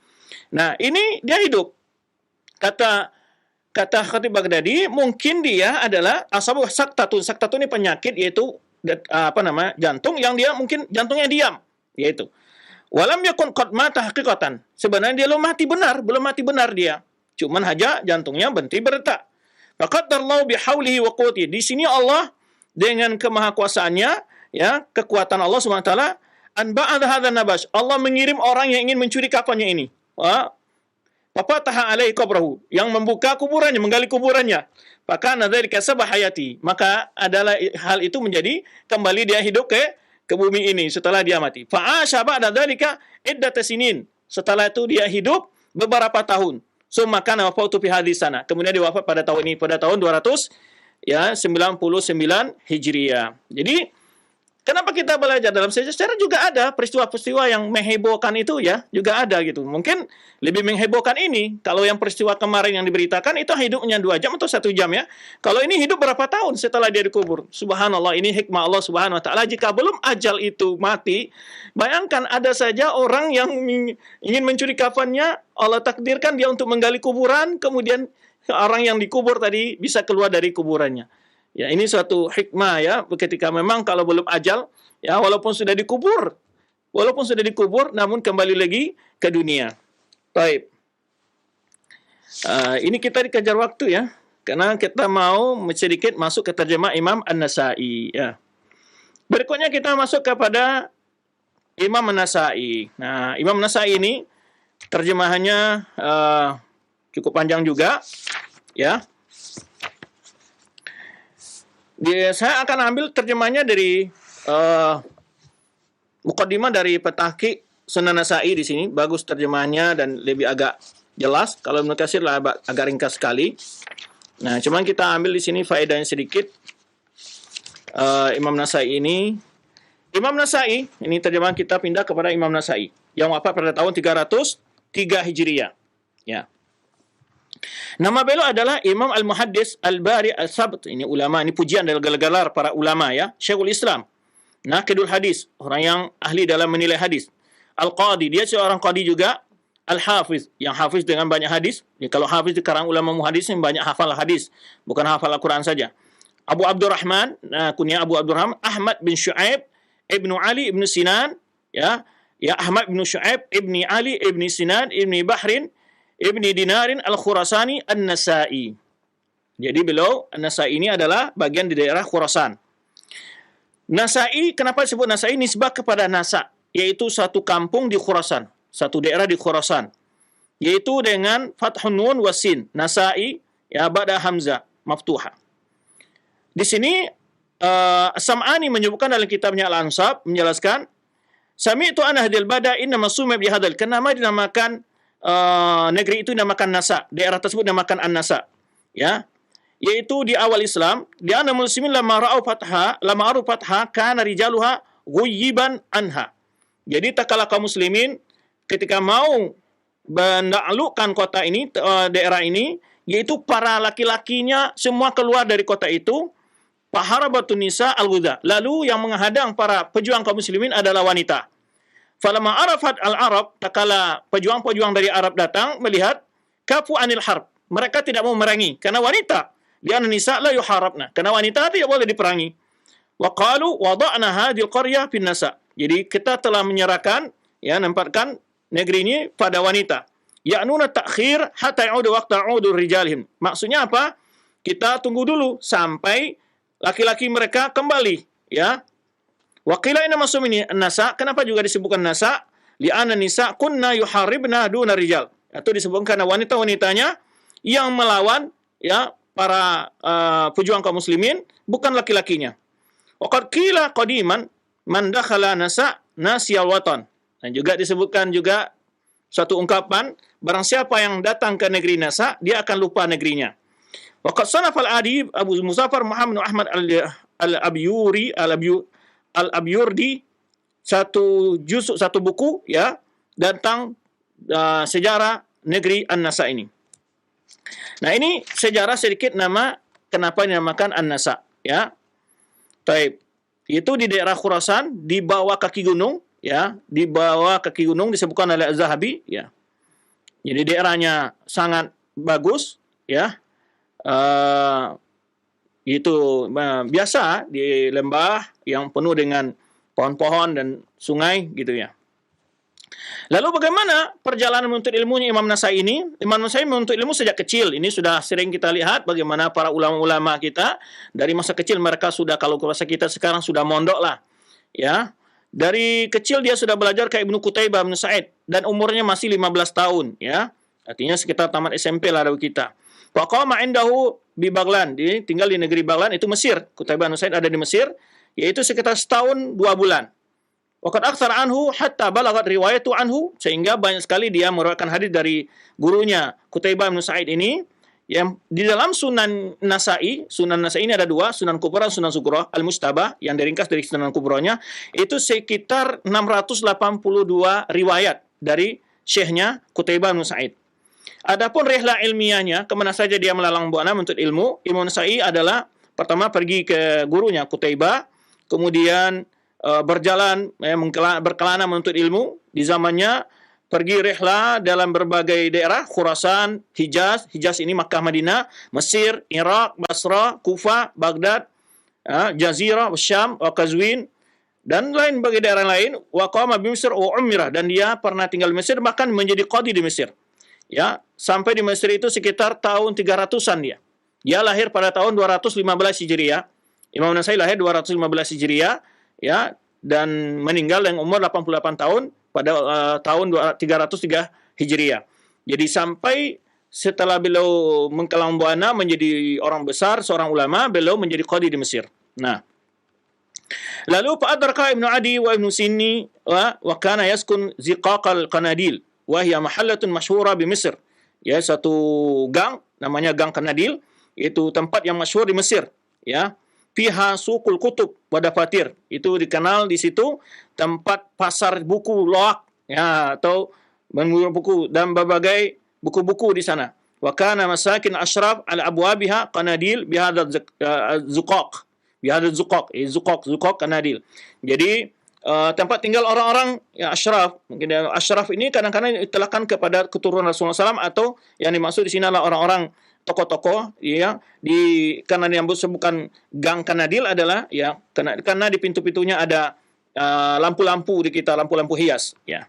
[SPEAKER 1] Nah, ini dia hidup. Kata Khatib Baghdadi, mungkin dia adalah asabu saktatun. Saktatun ini penyakit, yaitu jantung yang dia mungkin jantungnya diam, yaitu walam yakun qad mata haqiqatan. Sebenarnya dia belum mati benar dia. Cuman aja jantungnya berhenti berdetak. Faqaddarallahu bihaulihi wa quwwatihi. Di sini Allah dengan kemahakuasaannya, ya, kekuatan Allah Subhanahu wa taala, an ba'da hadzal nabash. Allah mengirim orang yang ingin mencuri kafannya ini. Fafataha alaihi qabrahu, yang membuka kuburannya, menggali kuburannya. Fakana dzalika sabah hayati. Maka adalah hal itu menjadi kembali dia hidup ke bumi ini setelah dia mati. Fa'asha ba'da dzalika iddat sinin. Setelah itu dia hidup beberapa tahun. Summa kana wafatu fi hadhihi sana. Kemudian dia wafat pada tahun ini, pada tahun 299 Hijriah. Jadi kenapa kita belajar dalam sejarah juga ada peristiwa-peristiwa yang menghebohkan itu ya, juga ada gitu. Mungkin lebih menghebohkan ini. Kalau yang peristiwa kemarin yang diberitakan itu hidupnya 2 jam atau 1 jam ya. Kalau ini hidup berapa tahun setelah dia dikubur. Subhanallah, ini hikmah Allah Subhanahu wa taala. Jika belum ajal itu mati, bayangkan ada saja orang yang ingin mencuri kafannya, Allah takdirkan dia untuk menggali kuburan, kemudian orang yang dikubur tadi bisa keluar dari kuburannya. Ya, ini suatu hikmah ya, ketika memang kalau belum ajal, ya, walaupun sudah dikubur, namun kembali lagi ke dunia. Baik. Ini kita dikejar waktu ya, karena kita mau sedikit masuk ke terjemah Imam An-Nasa'i. Ya. Berikutnya kita masuk kepada Imam An-Nasa'i. Nah, Imam An-Nasa'i ini terjemahannya cukup panjang juga, ya. Saya akan ambil terjemahnya dari muqaddimah dari Petahqiq Sunan Nasa'i di sini. Bagus terjemahannya dan lebih agak jelas. Kalau Ibnu Katsir lah agak ringkas sekali. Nah, cuman kita ambil di sini faedahnya sedikit. Imam Nasa'i ini Imam Nasai, ini terjemahan kita pindah kepada Imam Nasai yang wafat pada tahun 303 Hijriah. Ya. Nama beliau adalah Imam Al-Muhaddis Al-Bari Al-Sabt. Ini ulama, ini pujian dari gelar para ulama ya. Syekhul Islam, Naqidul Hadis, orang yang ahli dalam menilai hadis. Al-Qadi, dia seorang qadi juga. Al-Hafiz, yang hafiz dengan banyak hadis. Ya, kalau hafiz di kalangan ulama muhadis yang banyak hafal hadis, bukan hafal Al-Quran saja. Abu Abdurrahman, kunyah Abu Abdurrahman, Ahmad bin Syu'aib, Ibnu Ali, Ibnu Sinan, ya Ahmad bin Syu'aib, Ibni Ali, Ibni Sinan, Ibni Bahrin, Ibni Dinarin Al-Khurasani An-Nasai. Jadi beliau An-Nasai ini adalah bagian di daerah Khurasan. Nasai, kenapa disebut Nasai? Nisbah kepada Nasa, yaitu satu kampung di Khurasan, satu daerah di Khurasan, yaitu dengan fathun nun wasin. Nasai ya ba'da hamzah maftuha. Di sini Sam'ani menyebutkan dalam kitabnya Al-Ansab, menjelaskan sami'tu an hadil bada inna masumma bi hadal, kenapa dinamakan negeri itu dinamakan Nasa, daerah tersebut dinamakan An-Nasa, ya, yaitu di awal Islam, di anna muslimin lama aru fatha kana rijaluha ghuyyiban anha. Jadi tak kala kaum muslimin ketika mau menaklukkan kota ini, daerah ini, yaitu para laki-lakinya semua keluar dari kota itu. Faharabatun nisa al-ghudha, lalu yang menghadang para pejuang kaum muslimin adalah wanita. Falamma arafat al-Arab, takala pejuang-pejuang dari Arab datang melihat, kafu anil harb, mereka tidak mau memerangi karena wanita. Li'anna nisa la yuharabna, karena wanita tidak boleh diperangi. Wa qalu wada'na hadhil qaryah fin nasa, jadi kita telah menyerahkan, ya, menempatkan negeri ini pada wanita. Ya'nuna ta'khir hatta ya'udu waqta 'udur rijalihim, maksudnya apa? Kita tunggu dulu sampai laki-laki mereka kembali, ya. Wa qila inna masum ini nasa, kenapa juga disebutkan nasa? Li'anna nisa kunna yuharibna duna rijal, itu disebutkan karena wanita-wanitanya yang melawan, ya, para pejuang kaum muslimin, bukan laki-lakinya. Wa qad qila qadiman man dakhala nasa nasiyal watan, dan juga disebutkan juga suatu ungkapan, barang siapa yang datang ke negeri Nasa, dia akan lupa negerinya. Waqad sanaf al-adib Abu Muzaffar Muhammad Ahmad al-Abyurdi satu buku, ya, tentang sejarah negeri An-Nasa ini. Nah, ini sejarah sedikit nama kenapa dinamakan An-Nasa, ya. Taib. Itu di daerah Khurasan, di bawah kaki gunung, ya, di bawah kaki gunung, disebutkan oleh Az-Zahabi, ya. Jadi daerahnya sangat bagus, ya. Itu biasa di lembah yang penuh dengan pohon-pohon dan sungai, gitu ya. Lalu bagaimana perjalanan menuntut ilmunya Imam Nasai ini? Imam Nasai menuntut ilmu sejak kecil. Ini sudah sering kita lihat bagaimana para ulama-ulama kita dari masa kecil mereka sudah, kalau kuasa kita sekarang sudah mondok lah, ya. Dari kecil dia sudah belajar ke Ibnu Qutaibah bin Sa'id dan umurnya masih 15 tahun, ya. Artinya sekitar tamat SMP lah dari kita. Wa qama indahu bi Baglan, dia tinggal di negeri Baglan, itu Mesir. Qutaibah bin Sa'id ada di Mesir, yaitu sekitar setahun 2 bulan. Waqad aktsara anhu hatta balagat riwayatu anhu, sehingga banyak sekali dia meriwayatkan hadis dari gurunya Qutaibah bin Sa'id ini, yang di dalam Sunan Nasai ini ada 2, Sunan Kubra dan Sunan Sughra. Al-Mustabah yang diringkas dari Sunan Kubranya itu sekitar 682 riwayat dari syekhnya Qutaibah bin Sa'id. Adapun rihlah ilmiahnya, kemana saja dia melalang buana menuntut ilmu, Imam Nasai adalah pertama pergi ke gurunya Qutaibah, kemudian berjalan, berkelana menuntut ilmu. Di zamannya pergi rihlah dalam berbagai daerah, Khurasan, Hijaz ini Makkah, Madinah, Mesir, Irak, Basra, Kufa, Baghdad, Jazirah, Syam, Qazwin, dan lain bagi daerah lain. Wa qama bi Mesir wa umrah, dan dia pernah tinggal di Mesir, bahkan menjadi qadi di Mesir. Ya, sampai di Mesir itu sekitar tahun 300-an dia. Dia lahir pada tahun 215 Hijriah. Imam Nasai lahir 215 Hijriah, ya, dan meninggal dengan umur 88 tahun pada tahun 303 Hijriah. Jadi sampai setelah beliau mengkelang buana menjadi orang besar, seorang ulama, beliau menjadi qadi di Mesir. Nah, lalu fa'adraka Ibnu Adi wa Ibnu Sinni wa kana yaskun Ziqaqal Qanadil wa hiya mahallatun masyhura di Mesir. Ya, satu gang namanya Gang Qanadil, itu tempat yang masyhur di Mesir, ya. fiha suqul kutub wa dafatir. Itu dikenal di situ tempat pasar buku loak, ya, atau memburu buku dan berbagai buku-buku di sana. Wa kana masakin ashraf ala abwabiha qanadil bihadza zuqaq. Bihadza zuqaq qanadil. Jadi tempat tinggal orang-orang yang ashraf. Mungkin ashraf ini kadang-kadang ditelahkan kepada keturunan Rasulullah SAW, atau yang dimaksud di sini adalah orang-orang tokoh-tokoh, ya, karena yang bukan gang kanadil adalah, ya, karena di pintu-pintunya ada lampu-lampu di kita, lampu-lampu hias, ya.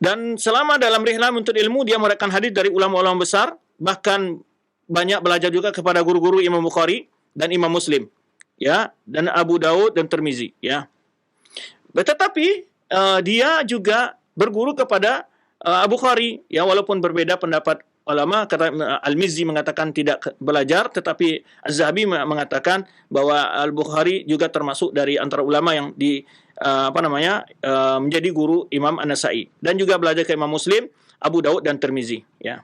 [SPEAKER 1] Dan selama dalam rihlah menuntut ilmu, dia meriwayatkan hadis dari ulama-ulama besar, bahkan banyak belajar juga kepada guru-guru Imam Bukhari dan Imam Muslim, ya, dan Abu Daud dan Tirmizi, ya. Tetapi dia juga berguru kepada Abu Bukhari, ya, walaupun berbeda pendapat ulama. Kata Al-Mizzi mengatakan tidak belajar, tetapi Az-Zahabi mengatakan bahwa Al-Bukhari juga termasuk dari antara ulama yang menjadi guru Imam An-Nasa'i, dan juga belajar ke Imam Muslim, Abu Daud dan Tirmizi, ya.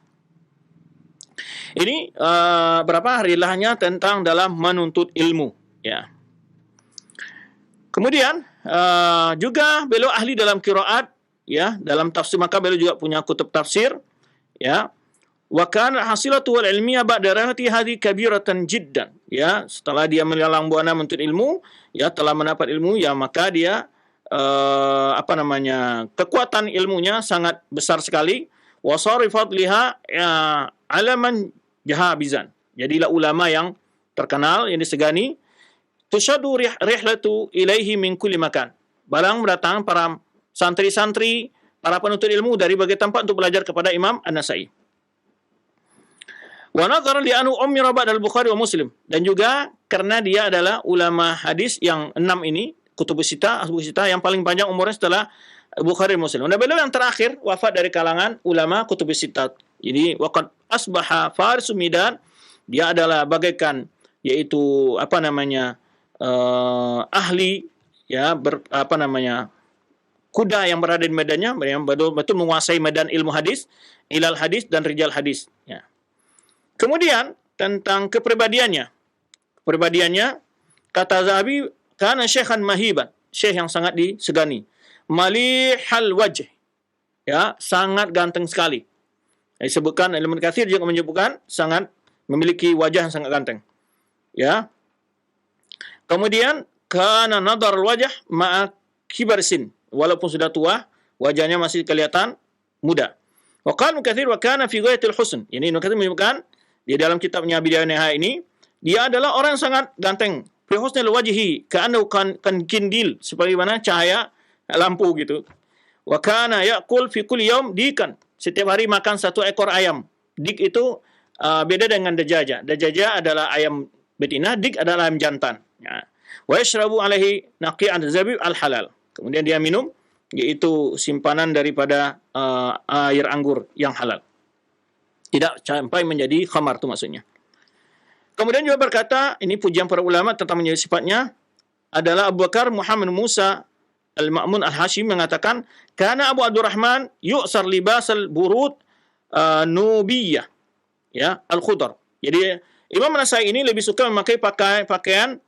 [SPEAKER 1] Ini berapa rilahnya tentang dalam menuntut ilmu, ya. Kemudian juga beliau ahli dalam qiraat, ya, dalam tafsir, maka beliau juga punya kutub tafsir, ya. Wa kana hasilatu wal ilmiyah ba'da rahati hadhi kabiratan jiddan, ya, setelah dia melalang buana menuntut ilmu, ya, telah mendapat ilmu, ya, maka dia kekuatan ilmunya sangat besar sekali. Wa sarifat liha alaman jahabizan, jadilah ulama yang terkenal, yang disegani. Tushadu rihlatu ilaihi min kulli makan, barang datang para santri-santri, para penuntut ilmu dari berbagai tempat untuk belajar kepada Imam An-Nasa'i. Wa nadhara li anu ummira ba'da al-Bukhari wa Muslim, dan juga karena dia adalah ulama hadis yang 6 ini, kutubus sita yang paling panjang umurnya setelah Bukhari dan Muslim. Dan beliau yang terakhir wafat dari kalangan ulama kutubus sita. Jadi waqad asbaha farisu midan, dia adalah bagaikan, yaitu ahli, ya, kuda yang berada di medannya, yang betul-betul menguasai medan ilmu hadis, ilal hadis dan rijal hadis, ya. Kemudian tentang kepribadiannya, kata Zahabi, kana syekhan mahiban, syekh yang sangat disegani, malihal wajh, ya, sangat ganteng sekali. Disebutkan Ibnu Katsir juga menyebutkan sangat memiliki wajah yang sangat ganteng, ya. Kemudian kana nadar wajh ma'a kibar sin, walaupun sudah tua, wajahnya masih kelihatan muda. Wa qala Katsir wa kana fi ghayatil husn. Ini Ibnu Katsir menyebutkan di dalam kitabnya Bidayah Nihayah ini, dia adalah orang yang sangat ganteng. Fi husnil wajhi ka'annahu kan kindil, seperti mana cahaya lampu gitu. Wa kana ya'kul fi kulli yaum dikan, setiap hari makan 1 ekor ayam. Dik itu beda dengan dajaja. Dajaja adalah ayam betina, dik adalah ayam jantan, ya. Wa yashrabu alaihi naqi'an zabib al-halal. Kemudian dia minum, yaitu simpanan daripada air anggur yang halal. Tidak sampai menjadi khamar, itu maksudnya. Kemudian juga berkata, ini pujian para ulama tentang menjadi sifatnya, adalah Abu Bakar Muhammad Musa Al-Ma'mun Al-Hashim mengatakan, kana Abu Abdurrahman yu'sar libasal burud nubiyah, ya, al-khudar. Jadi Imam Nasai ini lebih suka memakai pakaian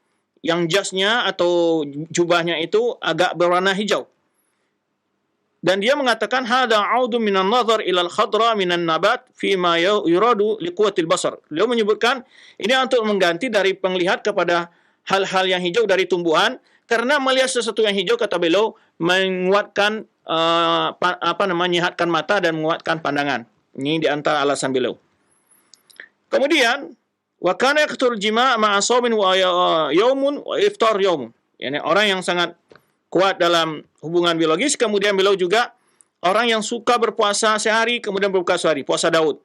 [SPEAKER 1] yang jasnya atau jubahnya itu agak berwarna hijau. Dan dia mengatakan hada audu minan nazar ila al-khadra minan nabat fi ma yuradu liquwatil basar. Beliau menyebutkan ini untuk mengganti dari penglihat kepada hal-hal yang hijau dari tumbuhan, karena melihat sesuatu yang hijau, kata beliau, menguatkan menyehatkan mata dan menguatkan pandangan. Ini di antara alasan beliau. Kemudian wa kana yaqtul jima' ma'a shawmin wa yaumun wa iftar yaumun. Yani orang yang sangat kuat dalam hubungan biologis. Kemudian beliau juga orang yang suka berpuasa sehari, kemudian berbuka sehari, puasa Daud.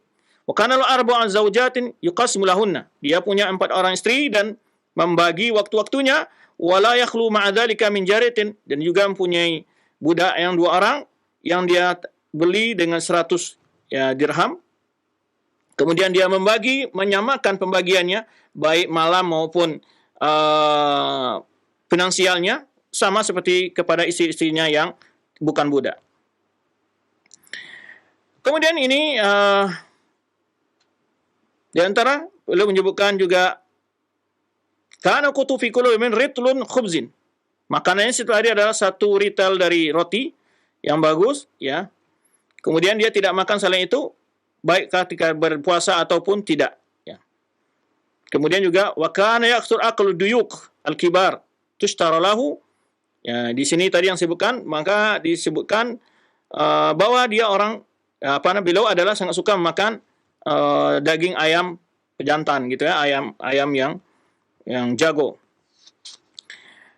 [SPEAKER 1] Wa kana lahu arba'u zawjatin yuqasimu lahunna. Dia punya 4 orang istri dan membagi waktu-waktunya. Wala yakhlu ma'a dzalika min jaritin, dan juga mempunyai budak yang 2 orang yang dia beli dengan 100 dirham. Kemudian dia menyamakan pembagiannya, baik malam maupun finansialnya, sama seperti kepada istri-istrinya yang bukan budak. Kemudian ini di antara beliau menyebutkan juga Kana kutu fi kulli min ritlun khubzin. Makanannya setiap hari adalah satu ritel dari roti yang bagus, ya. Kemudian dia tidak makan selain itu, baik ketika berpuasa ataupun tidak. Ya. Kemudian juga wa kana yaksur aqlu duyuk al-kibar tushtara lahu. Ya, di sini tadi yang disebutkan, maka disebutkan bahwa dia orang beliau adalah sangat suka memakan daging ayam pejantan gitu ya, ayam yang jago.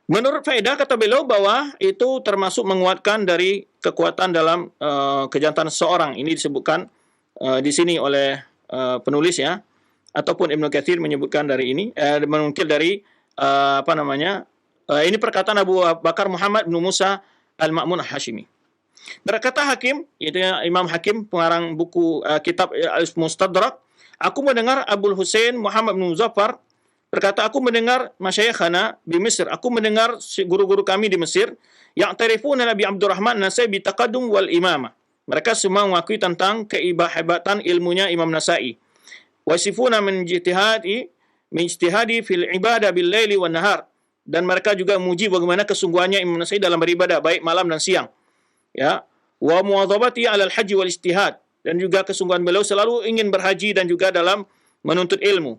[SPEAKER 1] Menurut faedah kata beliau bahwa itu termasuk menguatkan dari kekuatan dalam kejantanan seseorang. Ini disebutkan di sini oleh penulis ya, ataupun Ibnu Katsir menyebutkan dari ini, menukil dari ini perkataan Abu Bakar Muhammad bin Musa Al-Ma'mun Hashimi. Berkata Hakim, yaitu Imam Hakim pengarang buku kitab Al-Mustadrak, aku mendengar Abu Husain Muhammad bin Muzaffar berkata, aku mendengar masyayikhana di Mesir, aku mendengar guru-guru kami di Mesir yang tarifuna Nabi Abdurrahman Nasai bi taqaddum wal imamah. Mereka semua mengakui tentang kehebatan ilmunya Imam Nasai. Wasifuna min ijtihadi fil ibadah bil laili wan nahar. Dan mereka juga memuji bagaimana kesungguhannya Imam Nasai dalam beribadah baik malam dan siang. Ya, wa muwadhabati 'ala al-haji wal ijtihad, dan juga kesungguhan beliau selalu ingin berhaji dan juga dalam menuntut ilmu.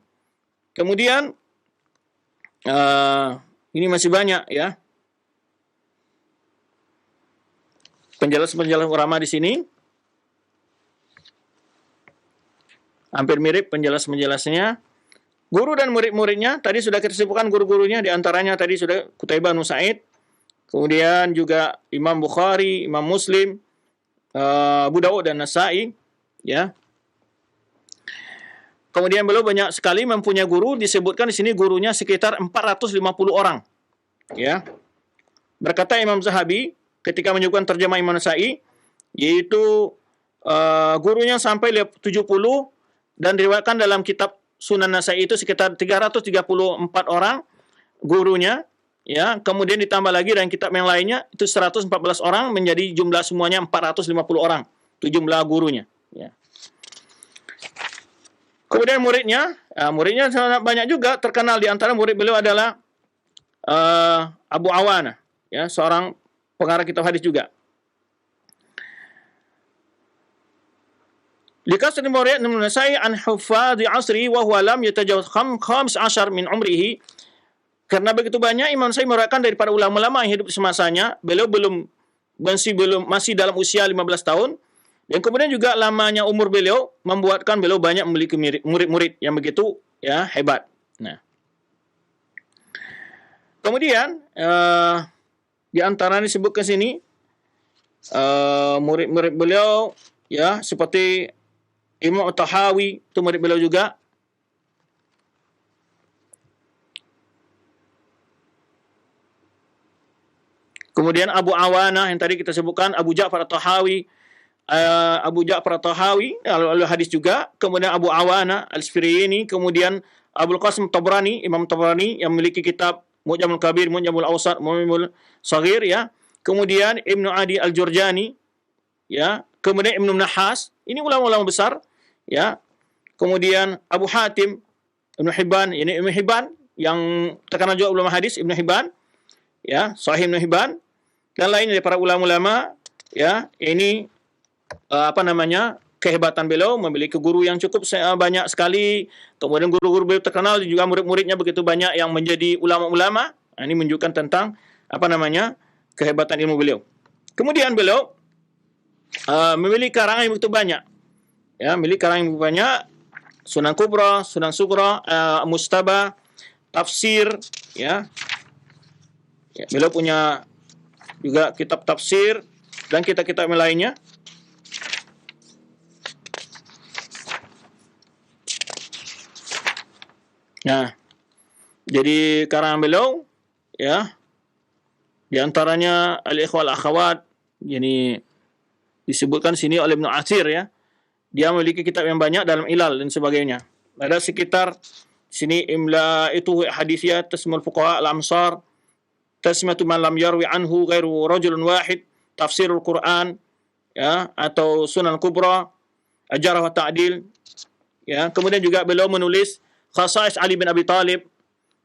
[SPEAKER 1] Kemudian ini masih banyak ya penjelasan ulama di sini, hampir mirip penjelasannya. Guru dan murid-muridnya tadi sudah kita sebutkan, guru-gurunya di antaranya tadi sudah Qutaibah bin Sa'id, kemudian juga Imam Bukhari, Imam Muslim, Abu Dawud dan Nasai ya. Kemudian beliau banyak sekali mempunyai guru, disebutkan di sini gurunya sekitar 450 orang. Ya. Berkata Imam Zahabi ketika menyebutkan terjemah Imam Nasai, yaitu gurunya sampai 70, dan diriwayatkan dalam kitab Sunan Nasai itu sekitar 334 orang gurunya, ya. Kemudian ditambah lagi dan kitab yang lainnya itu 114 orang, menjadi jumlah semuanya 450 orang. Itu jumlah gurunya, ya. Kemudian muridnya sangat banyak juga, terkenal di antara murid beliau adalah Abu Awana, ya, seorang pengarang kitab hadis juga. Likasri murid Imam Nasai an hufadhi asri wa huwa lam yatajawaz 15 min umrihi. Karena begitu banyak Imam Nasai meriwayatkan dari para ulama-ulama yang hidup di semasanya, beliau masih dalam usia 15 tahun. Dan kemudian juga lamanya umur beliau membuatkan beliau banyak memiliki murid-murid yang begitu ya hebat. Nah, kemudian di antara disebut ke sini murid-murid beliau ya seperti Imam Tahawi, itu murid beliau juga. Kemudian Abu Awana yang tadi kita sebutkan, Abu Ja'far At-Tahawi, lalu hadis juga. Kemudian Abu Awana Al-Sfirini, kemudian Abul Qasim Tabrani, Imam Tabrani yang memiliki kitab Mu'jamul Kabir, Mu'jamul Awsat, Mu'jamul Saghir ya. Kemudian Ibnu Adi Al-Jurjani ya. Kemudian Ibnu Nahas, ini ulama-ulama besar ya. Kemudian Abu Hatim, Ibnu Hibban, ini Ibnu Hibban yang terkenal juga ulama hadis, Ibnu Hibban ya, Sahih Ibnu Hibban, dan lain dari para ulama-ulama ya. Ini kehebatan beliau, memiliki guru yang cukup banyak sekali. Kemudian guru-guru beliau terkenal, juga murid-muridnya begitu banyak yang menjadi ulama-ulama. Nah, ini menunjukkan tentang kehebatan ilmu beliau. Kemudian beliau memiliki karangan yang begitu banyak. Ya, memiliki karangan yang banyak, Sunan Kubra, Sunan Sugra, Mustaba, tafsir ya. Ya, beliau punya juga kitab tafsir dan kitab-kitab lainnya. Nah, jadi karangan beliau ya, di antaranya Al-Ikhwal Akhawat, ini disebutkan sini oleh Ibnu Atsir ya. Dia memiliki kitab yang banyak dalam ilal dan sebagainya. Ada sekitar sini imla itu hadisiyah, tasmul fuqaha al-amsar, tasmatu man lam yarwi anhu ghairu rajulun wahid, tafsirul Quran ya, atau Sunan Kubra, Ajarah wa Ta'dil ya. Kemudian juga beliau menulis Khasais Ali bin Abi Thalib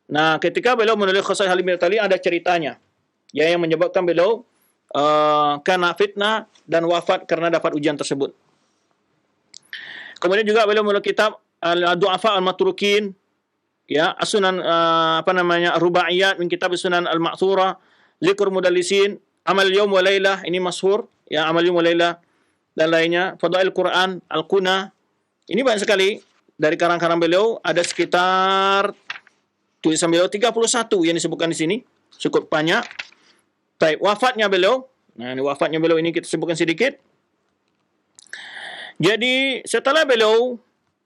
[SPEAKER 1] Nah, ketika beliau menulis Khosais Ali bin Talib ada ceritanya, ya, yang menyebabkan beliau kena fitnah dan wafat karena dapat ujian tersebut. Kemudian juga beliau menulis kitab Al-Du'afa Al-Matrukin, ya, As-Sunan Rubaiyat min kitab Sunan Al-Ma'thurah, Zikr Mudallisin, Amal Yawm wa Lailah, ini masyhur, ya, Amal Yawm wa Lailah, dan lainnya, Fadail Quran, Al-Quna. Ini banyak sekali dari karang-karang beliau, ada sekitar tulisan beliau 31 yang disebutkan di sini, cukup banyak. Baik, wafatnya beliau. Nah, ini wafatnya beliau ini kita sebutkan sedikit. Jadi, setelah beliau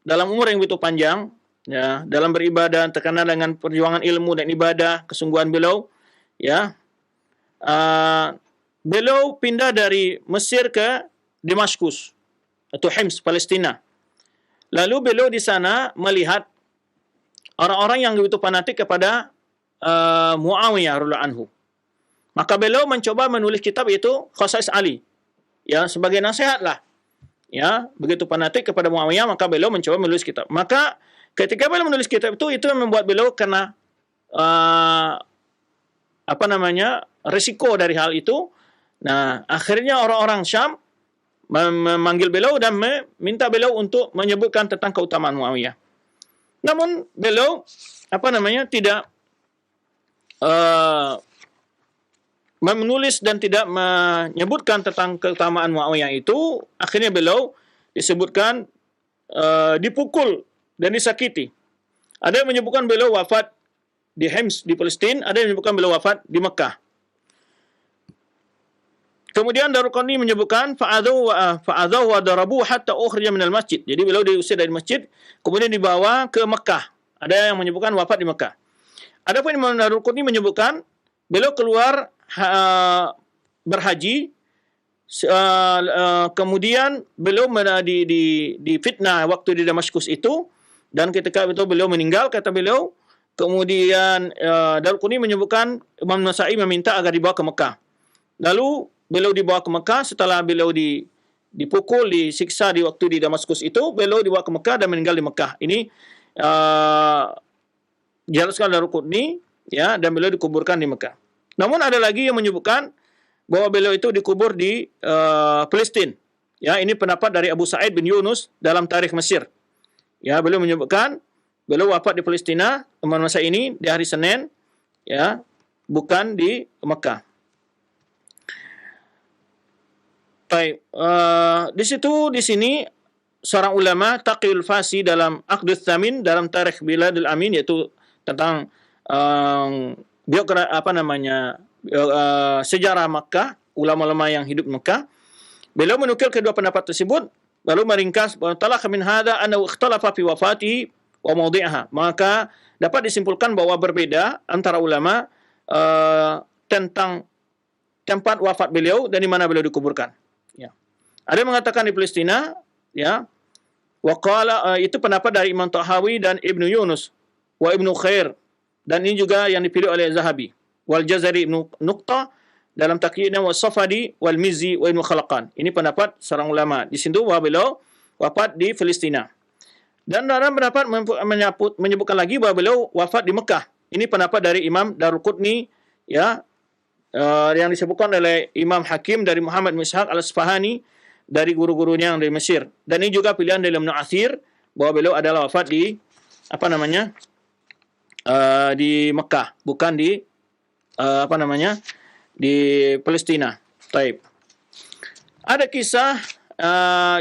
[SPEAKER 1] dalam umur yang begitu panjang, ya, dalam beribadah terkenal dengan perjuangan ilmu dan ibadah, kesungguhan beliau, ya, beliau pindah dari Mesir ke Damaskus atau Hims, Palestina. Lalu beliau di sana melihat orang-orang yang begitu fanatik kepada Muawiyah radhiyallahu anhu. Maka beliau mencoba menulis kitab itu Khosais Ali, ya, sebagai nasihat lah, ya, begitu fanatik kepada Muawiyah, maka beliau mencoba menulis kitab. Maka ketika beliau menulis kitab itu yang membuat beliau kena resiko dari hal itu. Nah, akhirnya orang-orang Syam memanggil beliau dan meminta beliau untuk menyebutkan tentang keutamaan Muawiyah. Namun beliau tidak menulis dan tidak menyebutkan tentang keutamaan Muawiyah itu. Akhirnya beliau disebutkan dipukul dan disakiti. Ada yang menyebutkan beliau wafat di Hims di Palestina, ada yang menyebutkan beliau wafat di Mekah. Kemudian Daruqutni menyebutkan fa'adhaw wa darabu hatta ukhrija minal masjid. Jadi beliau diusir dari masjid, kemudian dibawa ke Mekah. Ada yang menyebutkan wafat di Mekah. Adapun Imam Daruqutni menyebutkan beliau keluar berhaji, kemudian beliau difitnah waktu di Damaskus itu, dan ketika itu beliau meninggal, kata beliau, kemudian Daruqutni menyebutkan Imam Nasa'i meminta agar dibawa ke Mekah. Lalu beliau dibawa ke Mekah setelah beliau dipukul, disiksa di waktu di Damaskus itu, beliau dibawa ke Mekah dan meninggal di Mekah. Ini jelaskan Daruqutni, ya, dan beliau dikuburkan di Mekah. Namun ada lagi yang menyebutkan bahwa beliau itu dikubur di Palestina. Ya, ini pendapat dari Abu Sa'id bin Yunus dalam Tarikh Mesir. Ya, beliau menyebutkan beliau wafat di Palestina masa ini di hari Senin, ya, bukan di Mekah. Baik, di sini seorang ulama Taqiyul Fasi dalam Aqdus Tsamin dalam Tarikh Biladul Amin, yaitu tentang sejarah Makkah, ulama-ulama yang hidup di Makkah. Beliau menukil kedua pendapat tersebut, lalu meringkas bahwa talakha min hadza annahu ikhtalafa fi wafatihi wa mawdi'aha. Maka dapat disimpulkan bahwa berbeda antara ulama tentang tempat wafat beliau dan di mana beliau dikuburkan. Ya. Ada yang mengatakan di Palestina, ya. Waqala itu pendapat dari Imam Tahawi dan Ibnu Yunus wa Ibnu Khair, dan ini juga yang dipilih oleh Zahabi wal Jazari Ibnu Nuqtah dalam Taqiyidna wa Safadi wal Mizzi wa Ibnu Khalaqan. Ini pendapat seorang ulama di situ bahwa beliau wafat di Palestina. Dan dalam pendapat menyebutkan lagi bahwa beliau wafat di Mekah. Ini pendapat dari Imam Daruqutni, ya, yang disebutkan oleh Imam Hakim dari Muhammad bin Ishaq al-Asfahani dari guru-gurunya yang dari Mesir. Dan ini juga pilihan dari Ibnu Athir bahwa beliau adalah wafat di di Mekah, bukan di di Palestina. Taib. Ada kisah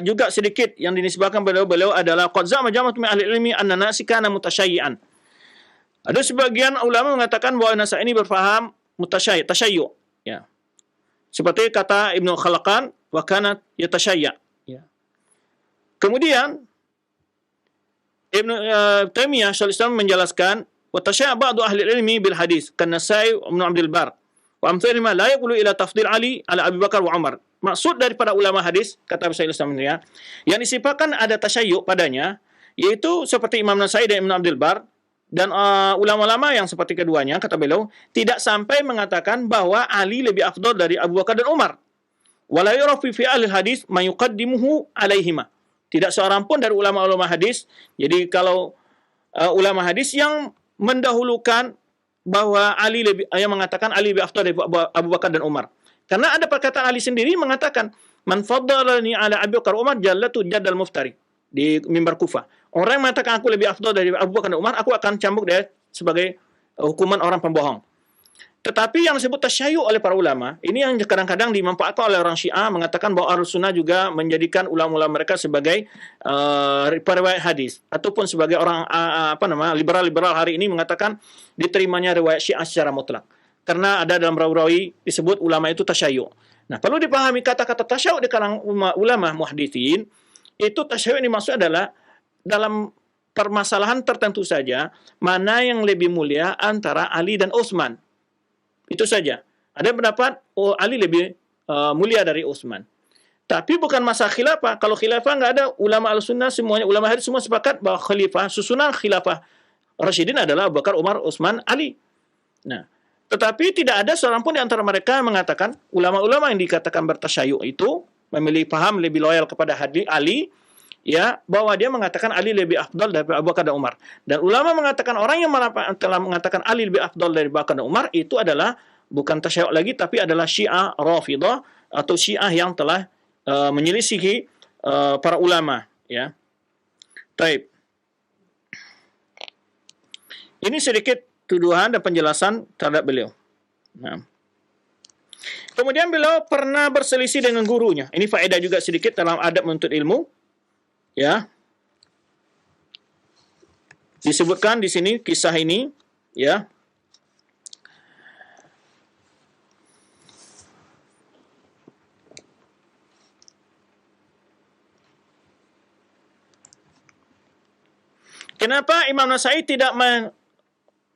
[SPEAKER 1] juga sedikit yang dinisbahkan beliau adalah qad zama jama'atun min ahli ilmi anna nasi kana mutasyayyi'an. Ada sebagian ulama mengatakan bahwa nasa ini berfaham tasyayyu', ya. Seperti kata Ibnu Khalaqan, wa kana yatashayya', ya. Kemudian Ibnu Taimiyah Syaikhul Islam menjelaskan wa tasyayya' ba'du ahli ilmi bil hadis kan Nasai Ibnu Abdul Bar wa amsalihim la yaqulu ila tafdil Ali ala Abi Bakar wa Umar. Maksud daripada ulama hadis, kata Syaikhul Islam, ya, yang disifatkan ada tasyayyu' padanya, yaitu seperti Imam Nasai dan Ibnu Abdul Bar, dan ulama-ulama yang seperti keduanya, kata beliau, tidak sampai mengatakan bahwa Ali lebih afdal dari Abu Bakar dan Umar. Wala yura fi ahli hadis ma yuqaddimuhu alaihima. Tidak seorang pun dari ulama-ulama hadis. Jadi kalau ulama hadis yang mendahulukan bahwa Ali lebih, yang mengatakan Ali lebih afdal dari Abu Bakar dan Umar. Karena ada perkataan Ali sendiri mengatakan, "Man faddalani ala Abu Bakar Umar jallatu jaddal muftari." Di mimbar Kufah. Orang yang mengatakan aku lebih afdal dari Abu Bakar dan Umar, aku akan cambuk dia sebagai hukuman orang pembohong. Tetapi yang disebut tasyayyu oleh para ulama, ini yang kadang-kadang dimanfaatkan oleh orang Syiah, mengatakan bahwa Ahlus Sunnah juga menjadikan ulama-ulama mereka sebagai periwayat hadis, ataupun sebagai orang liberal-liberal hari ini mengatakan diterimanya riwayat Syiah secara mutlak. Karena ada dalam rawi-rawi disebut ulama itu tasyayyu. Nah, perlu dipahami kata-kata tasyayyu di kalangan ulama muhaditsin, itu tasyayyu ini maksud adalah dalam permasalahan tertentu saja, mana yang lebih mulia antara Ali dan Utsman. Itu saja. Ada yang pendapat, Ali lebih mulia dari Utsman. Tapi bukan masa khilafah. Kalau khilafah nggak ada, ulama al-sunnah semuanya, ulama hadis semua sepakat bahwa susunan khilafah Rasyidin adalah Abu Bakar, Umar, Utsman, Ali. Nah, tetapi tidak ada seorang pun di antara mereka yang mengatakan, ulama-ulama yang dikatakan bertasyayyu itu, memilih paham lebih loyal kepada Ali, ya, bahwa dia mengatakan Ali lebih afdal dari Abu Bakar dan Umar. Dan ulama mengatakan orang yang telah mengatakan Ali lebih afdal dari Abu Bakar dan Umar itu adalah bukan tasyayyu lagi, tapi adalah Syiah Rafidah atau Syiah yang telah menyelisihi para ulama, ya. Taib. Ini sedikit tuduhan dan penjelasan terhadap beliau. Nah. Kemudian beliau pernah berselisih dengan gurunya. Ini faedah juga sedikit dalam adab menuntut ilmu. Ya. Disebutkan di sini kisah ini, ya. Kenapa Imam Nasai tidak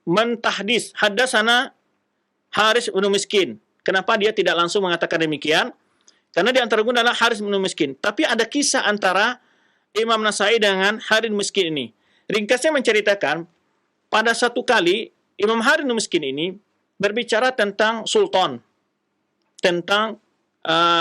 [SPEAKER 1] mentahdis haddatsana Haris bin Miskin? Kenapa dia tidak langsung mengatakan demikian? Karena di antara adalah Haris bin Miskin. Tapi ada kisah antara Imam Nasai dengan Haris bin Miskin ini. Ringkasnya menceritakan, pada satu kali Imam Haris bin Miskin ini berbicara tentang sultan, tentang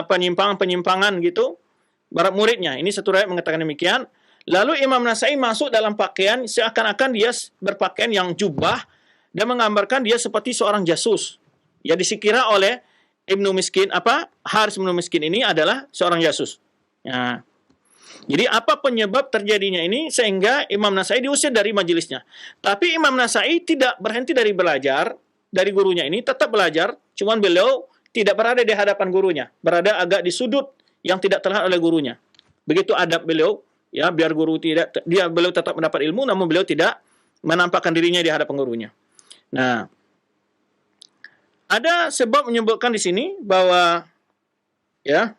[SPEAKER 1] penyimpangan-penyimpangan gitu, barat muridnya. Ini satu riwayat mengatakan demikian. Lalu Imam Nasai masuk dalam pakaian seakan-akan dia berpakaian yang jubah dan menggambarkan dia seperti seorang jasus. Ya, dikira oleh Ibnu Miskin, Haris bin Miskin ini adalah seorang jasus. Ya. Jadi apa penyebab terjadinya ini sehingga Imam Nasai diusir dari majelisnya. Tapi Imam Nasai tidak berhenti dari belajar dari gurunya ini, tetap belajar, cuman beliau tidak berada di hadapan gurunya, berada agak di sudut yang tidak terlihat oleh gurunya. Begitu adab beliau, ya, biar guru beliau tetap mendapat ilmu, namun beliau tidak menampakkan dirinya di hadapan gurunya. Nah, ada sebab menyebutkan di sini bahwa, ya,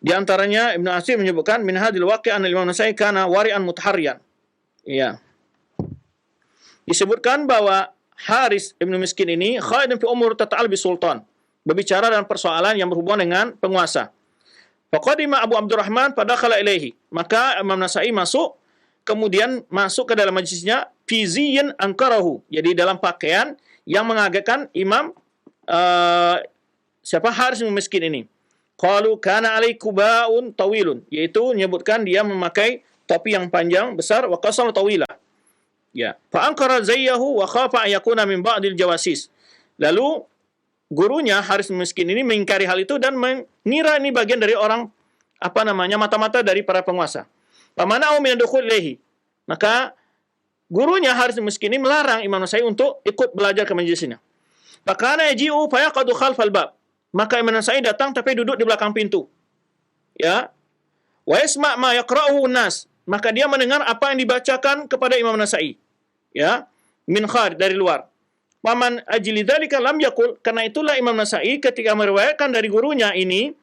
[SPEAKER 1] di antaranya Ibnu Asir menyebutkan min hadil waqi'an Imam Nasai kana wari'an mutaharriyan. Ya. Disebutkan bahwa Haris Ibnu Miskin ini khaidun fi umur tata'al bi sultan, berbicara dalam persoalan yang berhubungan dengan penguasa. Faqadima Abu Abdurrahman fadakhala ilaihi. Maka Imam Nasai masuk, kemudian masuk ke dalam majlisnya fi ziyyin ankarahu. Jadi dalam pakaian yang mengagetkan Imam Haris bin Miskin ini. Qalu kana alaihi kubaun tawilun, yaitu menyebutkan dia memakai topi yang panjang besar wa qasar tawila. Ya, fa ankara zayyahu wa khafa an yakuna min ba'dil jawasis. Lalu gurunya Haris bin Miskin ini mengingkari hal itu dan mengira ini bagian dari orang mata-mata dari para penguasa. Pamana'u min dukhul ilaihi. Maka gurunya Haris bin Miskin ini melarang Imam Nasai untuk ikut belajar ke majlisnya. Fakana yaji'u fayaqadu khalfal bab. Maka Imam Nasai datang tapi duduk di belakang pintu. Ya. Wa yasma' ma yaqra'uhu an-nas. Maka dia mendengar apa yang dibacakan kepada Imam Nasai. Ya, min kharij, dari luar. Waman ajli dzalika lam yaqul, karena itulah Imam Nasai ketika meriwayatkan dari gurunya ini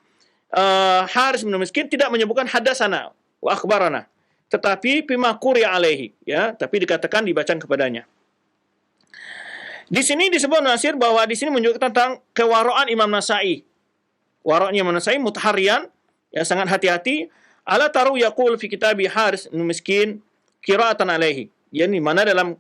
[SPEAKER 1] Haris bin Miskin tidak menyebutkan hadatsana wa akhbarana, tetapi bima quri'a alaihi, ya, tapi dikatakan dibacakan kepadanya. Di sini disebut Nasir bahwa di sini menunjukkan tentang kewaraan Imam Nasai. Wara'nya Imam Nasai mutaharriyan, ya, sangat hati-hati. Ala taru yaqul fi kitabi Haris bin Miskin qira'atan alaihi. Yani mana dalam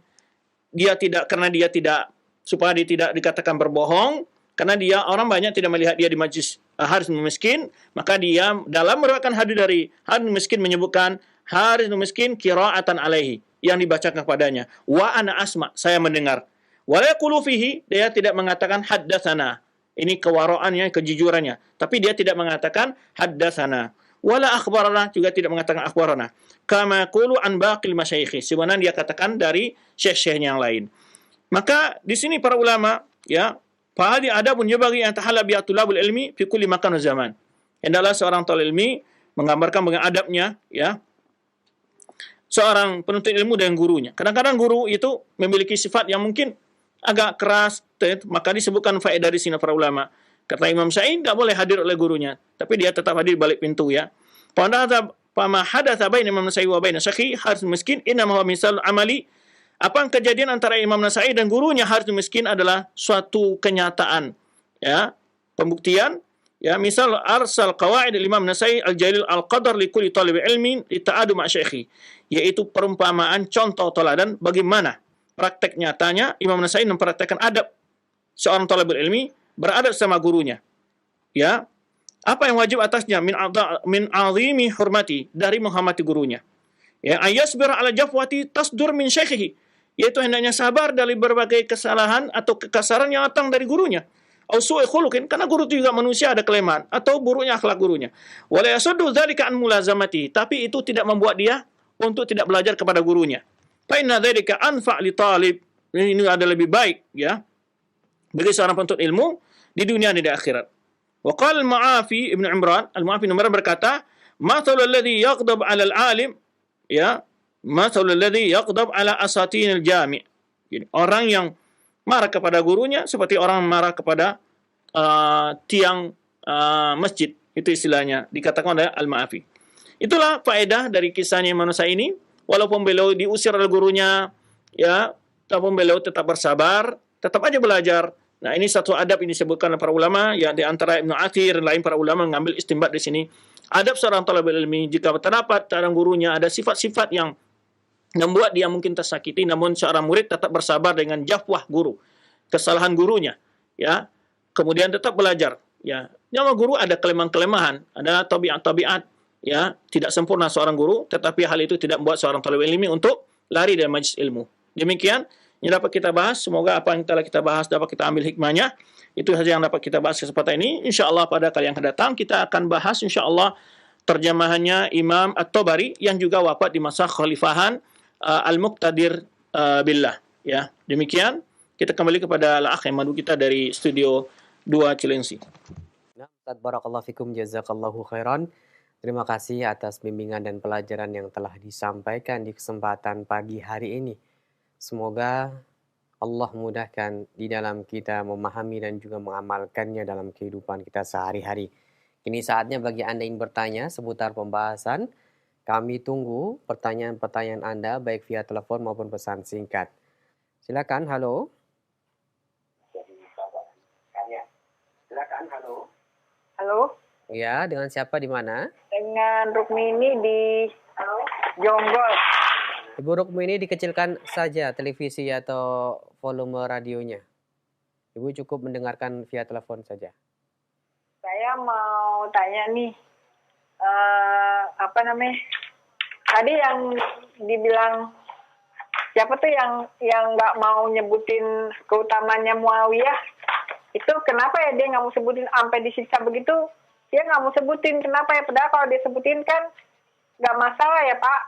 [SPEAKER 1] karena dia tidak, supaya dia tidak dikatakan berbohong, karena dia orang banyak tidak melihat dia di majlis Haris bin Miskin, maka dia dalam meriwayatkan hadis dari Haris bin Miskin menyebutkan Haris bin Miskin qira'atan alaihi, yang dibacakan kepadanya. Wa ana asma, saya mendengar. Wa la yaqulu fihi, dia tidak mengatakan haddatsana. Ini kewaraannya, kejujurannya. Tapi dia tidak mengatakan haddatsana. Wala akhbarana, juga tidak mengatakan akhbarana. Kama yaqulu an baqil masyayikh, sebagaimana dia katakan dari syekh-syekh yang lain. Maka di sini para ulama, ya, fahadi adabun yabaghi an tahalla bi tulabul ilmi fi kulli makan wa zaman. Hendaklah seorang talib ilmi menggambarkan dengan adabnya, ya, seorang penuntut ilmu dengan gurunya. Kadang-kadang guru itu memiliki sifat yang mungkin agak keras, maka disebutkan faedah di sini para ulama. Kata Imam Syafi'i, tidak boleh hadir oleh gurunya, tapi dia tetap hadir balik pintu, ya. Fama hadatsa baina Imam Syafi'i wa baina syekhi harus miskin inma huwa misal amali. Apa yang kejadian antara Imam Nasai dan gurunya harus miskin adalah suatu kenyataan, ya, pembuktian, ya. Misal arsal qawaid Imam Nasai al-jalil al-qadar li kulli talib ilmin lita'adu ma syekhi, yaitu perumpamaan contoh teladan bagaimana praktek nyatanya Imam Nasai mempraktekkan adab seorang talibul ilmi beradab sama gurunya, ya. Apa yang wajib atasnya min azimi hurmati, dari menghormati gurunya, ya. Ayasbir ala jafwati tasdur min syekhihi, yaitu hendaknya sabar dari berbagai kesalahan atau kekasaran yang datang dari gurunya. Au su'i khuluqin, karena guru itu juga manusia, ada kelemahan atau buruknya akhlak gurunya. Wala yasuddu dzalika an mulazamati, tapi itu tidak membuat dia untuk tidak belajar kepada gurunya. Fa inna dzalika anfa' li talib, ini ada lebih baik, ya, bagi seorang penuntut ilmu di dunia dan di akhirat. Wa qala al-Mu'afi Ibnu Imran, al-Mu'afi Ibnu Imran berkata, "Mathalul ladzi yaghdab 'ala al-'alim," ya, "mathalul ladzi yaghdab 'ala asatinil jami'." Jadi, orang yang marah kepada gurunya seperti orang marah kepada tiang masjid, itu istilahnya dikatakan oleh al-Mu'afi. Itulah faedah dari kisahnya manusia ini. Walaupun beliau diusir oleh gurunya, ya, tapi beliau tetap bersabar, tetap aja belajar. Nah, ini satu adab ini disebutkan oleh para ulama, ya, di antara Ibnu Athir dan lain para ulama mengambil istinbat di sini. Adab seorang talibul ilmi, jika terdapat dari gurunya ada sifat-sifat yang membuat dia mungkin tersakiti, namun seorang murid tetap bersabar dengan jafwah guru, kesalahan gurunya, ya. Kemudian tetap belajar, ya. Nama guru ada kelemahan-kelemahan, ada tabiat-tabiat, ya, tidak sempurna seorang guru, tetapi hal itu tidak membuat seorang talibul ilmi untuk lari dari majlis ilmu. Demikian yang dapat kita bahas. Semoga apa yang telah kita bahas dapat kita ambil hikmahnya. Itu saja yang dapat kita bahas kesempatan ini. InsyaAllah pada kali yang akan datang kita akan bahas insyaAllah terjemahannya Imam At-Tabari yang juga wafat di masa khalifahan Al-Muqtadir Billah, ya. Demikian, kita kembali kepada al-akh yang madu kita dari studio 2 Cilengsi.
[SPEAKER 2] Ustaz, barakallahu fikum, jazakallahu khairan. Terima kasih atas bimbingan dan pelajaran yang telah disampaikan di kesempatan pagi hari ini. Semoga Allah mudahkan di dalam kita memahami dan juga mengamalkannya dalam kehidupan kita sehari-hari. Ini saatnya bagi Anda yang bertanya seputar pembahasan. Kami tunggu pertanyaan-pertanyaan Anda baik via telepon maupun pesan singkat. Silakan, halo. Silakan, halo.
[SPEAKER 3] Halo.
[SPEAKER 2] Ya, dengan siapa di mana?
[SPEAKER 3] Dengan Rukmini di Jonggol.
[SPEAKER 2] Ibu Rukmini, dikecilkan saja televisi atau volume radionya. Ibu cukup mendengarkan via telepon saja.
[SPEAKER 3] Saya mau tanya nih, tadi yang dibilang siapa tuh yang nggak mau nyebutin keutamaannya Muawiyah, itu kenapa ya dia nggak mau sebutin sampai disiksa begitu? Dia nggak mau sebutin, kenapa ya? Padahal kalau dia sebutin kan nggak masalah ya Pak.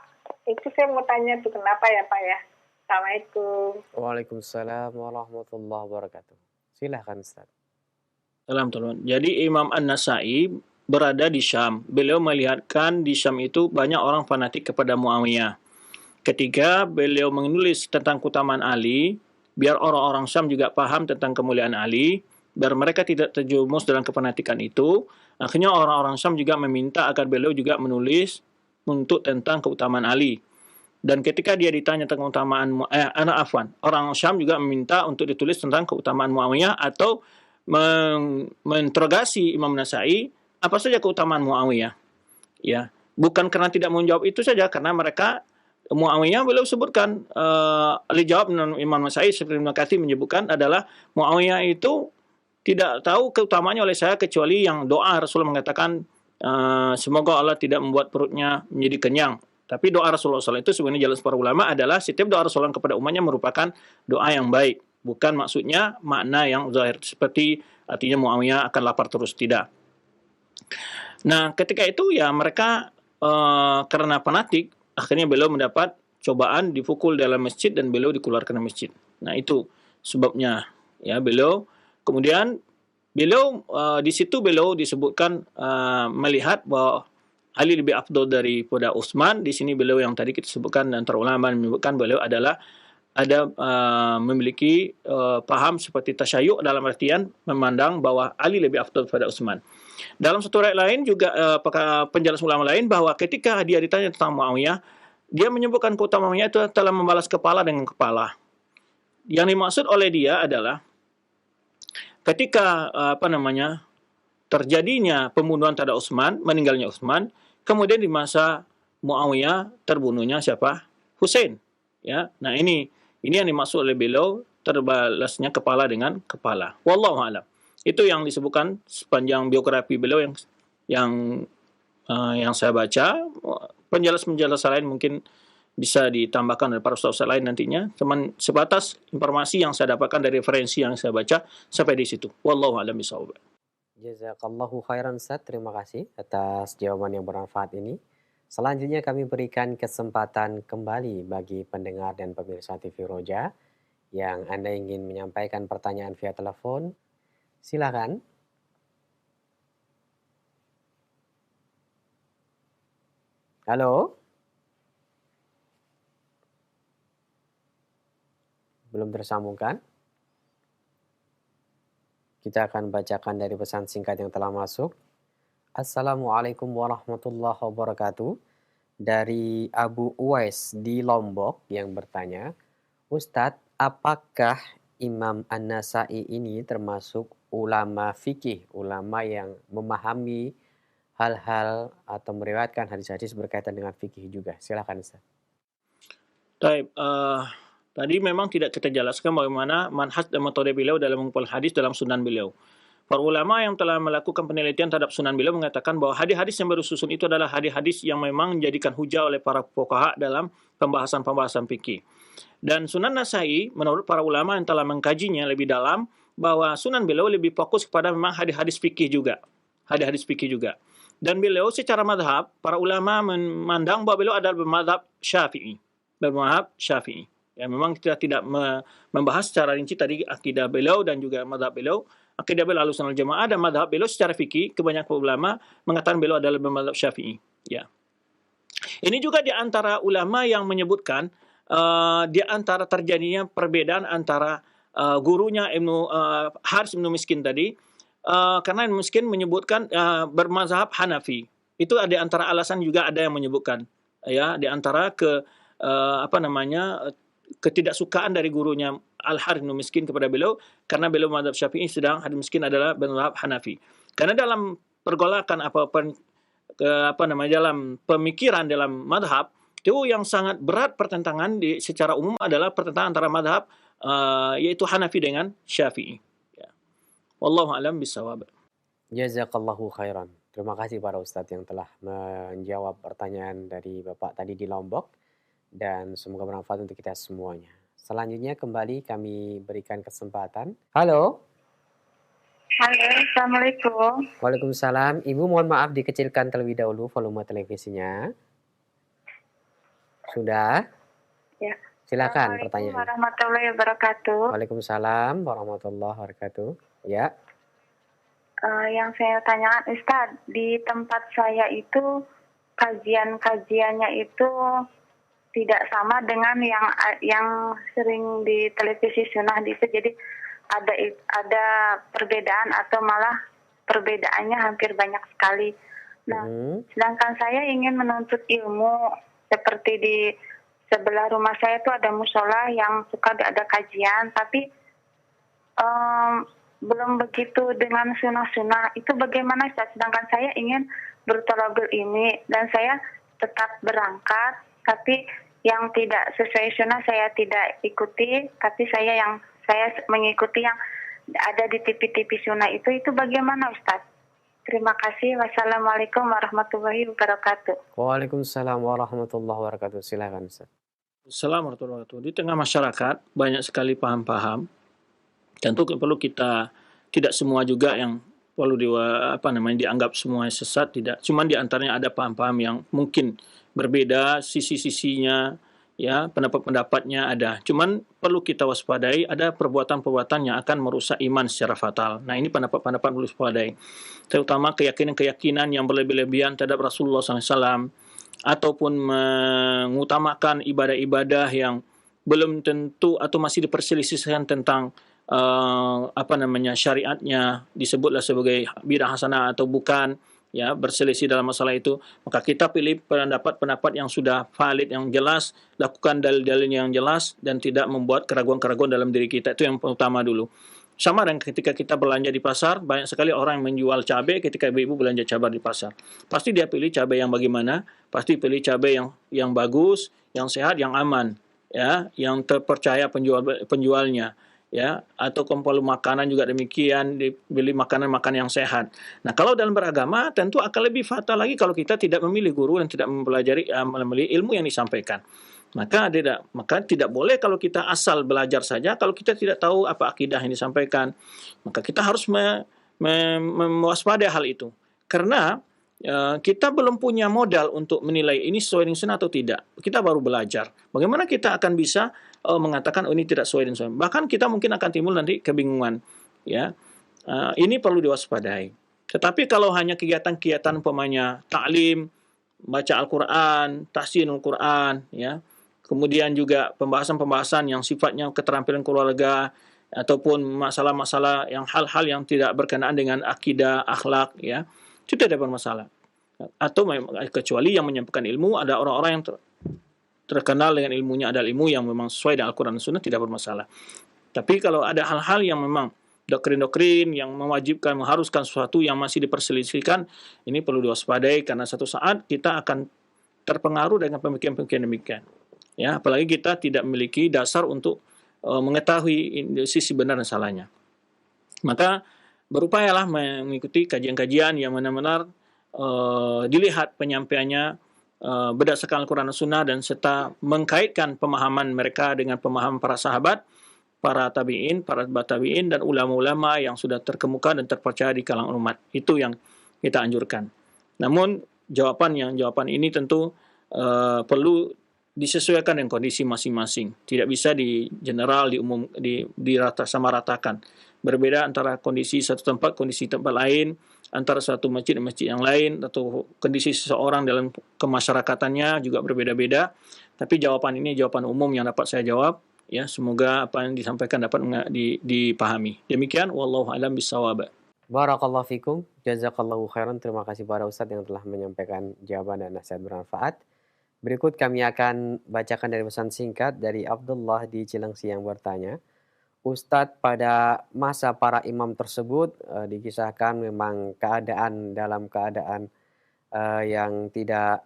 [SPEAKER 3] Itu saya mau tanya tuh kenapa ya Pak ya. Assalamualaikum.
[SPEAKER 2] Waalaikumsalam warahmatullahi wabarakatuh. Silahkan Ustaz.
[SPEAKER 1] Alhamdulillah. Jadi Imam An-Nasai berada di Syam. Beliau melihatkan di Syam itu banyak orang fanatik kepada Muawiyah. Ketika beliau menulis tentang keutamaan Ali, biar orang-orang Syam juga paham tentang kemuliaan Ali, biar mereka tidak terjumus dalam kefanatikan itu, akhirnya orang-orang Syam juga meminta agar beliau juga menulis untuk tentang keutamaan Ali. Dan ketika dia ditanya tentang keutamaan orang Syam juga meminta untuk ditulis tentang keutamaan Muawiyah atau menginterogasi Imam Nasai apa saja keutamaan Muawiyah. Ya, bukan karena tidak menjawab itu saja, karena mereka Muawiyah beliau sebutkan dijawab Imam Nasai seperti Ibnu Katsir menyebutkan adalah Muawiyah itu tidak tahu keutamaannya oleh saya kecuali yang doa Rasulullah mengatakan semoga Allah tidak membuat perutnya menjadi kenyang. Tapi doa Rasulullah SAW itu sebenarnya jalan para ulama adalah setiap doa Rasulullah kepada umatnya merupakan doa yang baik. Bukan maksudnya makna yang zahir seperti artinya Muawiyah akan lapar terus, tidak. Nah, ketika itu ya mereka karena fanatik, akhirnya beliau mendapat cobaan, dipukul dalam masjid dan beliau dikeluarkan dari masjid. Nah, itu sebabnya ya beliau kemudian beliau di situ beliau disebutkan melihat bahwa Ali lebih afdal daripada Utsman. Di sini beliau yang tadi kita sebutkan dan antara ulama menyebutkan beliau adalah ada memiliki paham seperti tasyayyu' dalam artian memandang bahwa Ali lebih afdal daripada Utsman. Dalam satu riwayat lain juga penjelasan ulama lain bahwa ketika dia ditanya tentang Muawiyah, dia menyebutkan keutamaannya itu telah membalas kepala dengan kepala. Yang dimaksud oleh dia adalah ketika terjadinya pembunuhan terhadap Utsman, meninggalnya Utsman, kemudian di masa Muawiyah terbunuhnya siapa? Husain. Ya, nah ini yang dimaksud oleh beliau terbalasnya kepala dengan kepala. Wallahu a'lam. Itu yang disebutkan sepanjang biografi beliau yang saya baca. Penjelasan lain mungkin bisa ditambahkan oleh para ustaz lain nantinya. Cuman sebatas informasi yang saya dapatkan dari referensi yang saya baca sampai di situ. Wallahu a'lam bishawab.
[SPEAKER 2] Jazakallahu khairan Ustaz. Terima kasih atas jawaban yang bermanfaat ini. Selanjutnya kami berikan kesempatan kembali bagi pendengar dan pemirsa TV Roja yang Anda ingin menyampaikan pertanyaan via telepon. Silakan. Halo? Belum tersambungkan? Kita akan bacakan dari pesan singkat yang telah masuk. Assalamualaikum warahmatullahi wabarakatuh. Dari Abu Uwais di Lombok yang bertanya, Ustadz, apakah Imam An-Nasai ini termasuk ulama fikih, ulama yang memahami hal-hal atau meriwayatkan hadis-hadis berkaitan dengan fikih juga? Silakan Ustadz.
[SPEAKER 1] Baik, tadi memang tidak kita jelaskan bagaimana manhaj dan metode beliau dalam mengumpul hadis dalam sunan beliau. Para ulama yang telah melakukan penelitian terhadap sunan beliau mengatakan bahwa hadis-hadis yang bersusun itu adalah hadis-hadis yang memang menjadikan hujah oleh para fuqaha dalam pembahasan-pembahasan fikih. Dan Sunan Nasai menurut para ulama yang telah mengkajinya lebih dalam bahwa sunan beliau lebih fokus kepada memang hadis-hadis fikih juga. Hadis-hadis fikih juga. Dan beliau secara madhab, para ulama memandang bahwa beliau adalah bermadhab Syafi'i. Bermadhab Syafi'i. Ya, memang kita tidak membahas secara rinci tadi akidah beliau dan juga madhab beliau. Akidah beliau Ahlussunnah wal Jamaah dan madhab beliau secara fikih, kebanyakan ulama mengatakan beliau adalah bermadhab Syafi'i. Ya. Ini juga di antara ulama yang menyebutkan di antara terjadinya perbedaan antara gurunya Haris Ibnu Miskin tadi, karena Ibnu Miskin menyebutkan bermazhab Hanafi. Itu ada antara alasan juga ada yang menyebutkan, ya, di antara ketidaksukaan dari gurunya Al-Harith bin Miskin kepada beliau karena beliau mazhab Syafi'i sedang Harith Miskin adalah mazhab Hanafi. Karena dalam pergolakan dalam pemikiran dalam mazhab itu yang sangat berat pertentangan secara umum adalah pertentangan antara mazhab yaitu Hanafi dengan Syafi'i. Ya. Wallahu a'lam bishawab.
[SPEAKER 2] Jazakallahu khairan. Terima kasih para ustadz yang telah menjawab pertanyaan dari Bapak tadi di Lombok dan semoga bermanfaat untuk kita semuanya. Selanjutnya kembali kami berikan kesempatan. Halo.
[SPEAKER 3] Halo, Assalamualaikum.
[SPEAKER 2] Waalaikumsalam. Ibu mohon maaf dikecilkan terlebih dahulu volume televisinya. Sudah?
[SPEAKER 3] Ya.
[SPEAKER 2] Silakan
[SPEAKER 3] Assalamualaikum
[SPEAKER 2] pertanyaan.
[SPEAKER 3] warahmatullahi wabarakatuh.
[SPEAKER 2] Waalaikumsalam warahmatullahi wabarakatuh. Ya.
[SPEAKER 3] Yang saya tanyakan Ustadz, di tempat saya itu kajian-kajiannya itu tidak sama dengan yang sering di televisi sunnah itu. Jadi ada perbedaan atau malah perbedaannya hampir banyak sekali. Nah, sedangkan saya ingin menuntut ilmu seperti di sebelah rumah saya itu ada musola yang suka ada kajian, tapi belum begitu dengan sunnah-sunnah. Itu bagaimana Ustaz? Sedangkan saya ingin bertolabul ini dan saya tetap berangkat, tapi yang tidak sesuai sunnah saya tidak ikuti, tapi saya mengikuti yang ada di TV-TV sunnah itu bagaimana Ustaz? Terima kasih. Wassalamualaikum warahmatullahi wabarakatuh.
[SPEAKER 2] Waalaikumsalam warahmatullahi wabarakatuh. Silakan Ustaz.
[SPEAKER 1] Assalamualaikum warahmatullahi wabarakatuh. Di tengah masyarakat banyak sekali paham-paham. Tentu perlu kita, tidak semua juga yang perlu dianggap semua sesat, tidak. Cuman di antaranya ada paham-paham yang mungkin berbeda sisi-sisinya, ya, pendapat-pendapatnya ada. Cuman perlu kita waspadai, ada perbuatan-perbuatan yang akan merusak iman secara fatal. Nah, ini pendapat-pendapat perlu waspadai. Terutama keyakinan-keyakinan yang berlebih-lebihan terhadap Rasulullah SAW, ataupun mengutamakan ibadah-ibadah yang belum tentu atau masih diperselisihkan tentang syariatnya, disebutlah sebagai bidah hasanah atau bukan, ya, berselisih dalam masalah itu, maka kita pilih pendapat-pendapat yang sudah valid, yang jelas, lakukan dalil-dalil yang jelas, dan tidak membuat keraguan-keraguan dalam diri kita. Itu yang utama dulu. Sama dengan ketika kita belanja di pasar, banyak sekali orang yang menjual cabai ketika ibu-ibu belanja cabai di pasar. Pasti dia pilih cabai yang bagaimana? Pasti pilih cabai yang bagus, yang sehat, yang aman, ya, yang terpercaya penjualnya. Ya, atau kalau makanan juga demikian, dibeli makanan-makanan yang sehat. Nah, kalau dalam beragama tentu akan lebih fatal lagi kalau kita tidak memilih guru dan tidak mempelajari ilmu yang disampaikan. Maka tidak boleh kalau kita asal belajar saja kalau kita tidak tahu apa akidah yang disampaikan. Maka kita harus mewaspadai hal itu. Karena kita belum punya modal untuk menilai ini sesuai dengan sunnah atau tidak. Kita baru belajar. Bagaimana kita akan bisa mengatakan ini tidak sesuai dengan sunnah? Bahkan kita mungkin akan timbul nanti kebingungan. Ya, ini perlu diwaspadai. Tetapi kalau hanya kegiatan-kegiatan umpamanya taklim, baca Al-Quran, tahsin Al-Quran, ya, kemudian juga pembahasan-pembahasan yang sifatnya keterampilan keluarga, ataupun masalah-masalah yang hal-hal yang tidak berkenaan dengan akidah, akhlak, ya, itu tidak bermasalah. Atau kecuali yang menyampaikan ilmu, ada orang-orang yang terkenal dengan ilmunya, ada ilmu yang memang sesuai dengan Al-Quran dan Sunnah, tidak bermasalah. Tapi kalau ada hal-hal yang memang doktrin-doktrin yang mewajibkan, mengharuskan sesuatu yang masih diperselisihkan, ini perlu diwaspadai karena satu saat kita akan terpengaruh dengan pemikiran-pemikiran demikian. Ya, apalagi kita tidak memiliki dasar untuk mengetahui sisi benar dan salahnya. Maka berupayalah mengikuti kajian-kajian yang benar-benar dilihat penyampaiannya berdasarkan Al-Quran dan Sunnah, dan serta mengkaitkan pemahaman mereka dengan pemahaman para sahabat, para tabi'in, para tabi'in, dan ulama-ulama yang sudah terkemuka dan terpercaya di kalangan umat. Itu yang kita anjurkan. Namun jawaban ini tentu perlu disesuaikan dengan kondisi masing-masing. Tidak bisa di general, disamaratakan. Berbeda antara kondisi satu tempat, kondisi tempat lain, antara satu masjid dan masjid yang lain, atau kondisi seseorang dalam kemasyarakatannya juga berbeda-beda. Tapi jawaban ini jawaban umum yang dapat saya jawab. Ya, semoga apa yang disampaikan dapat dipahami. Demikian, wallahu a'lam bishawab.
[SPEAKER 2] Barakallahu fikum, jazakallahu khairan. Terima kasih para Ustadz yang telah menyampaikan jawaban dan nasihat bermanfaat. Berikut kami akan bacakan dari pesan singkat dari Abdullah di Cilengsi yang bertanya, Ustadz, pada masa para imam tersebut dikisahkan memang dalam keadaan yang tidak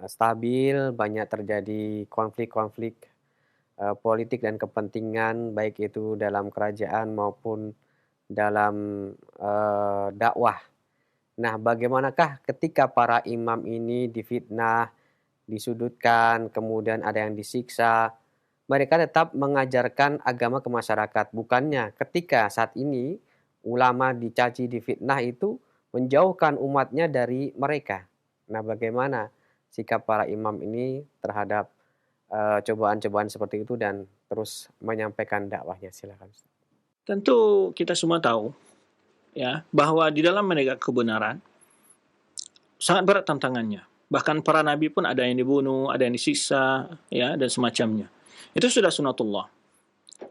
[SPEAKER 2] stabil, banyak terjadi konflik-konflik politik dan kepentingan, baik itu dalam kerajaan maupun dalam dakwah. Nah, bagaimanakah ketika para imam ini difitnah, disudutkan, kemudian ada yang disiksa, mereka tetap mengajarkan agama ke masyarakat. Bukannya ketika saat ini ulama dicaci, difitnah itu menjauhkan umatnya dari mereka. Nah, bagaimana sikap para imam ini terhadap cobaan-cobaan seperti itu dan terus menyampaikan dakwahnya? Silakan.
[SPEAKER 1] Tentu kita semua tahu, ya, bahwa di dalam menegakkan kebenaran sangat berat tantangannya. Bahkan para nabi pun ada yang dibunuh, ada yang disiksa, ya, dan semacamnya. Itu sudah sunatullah,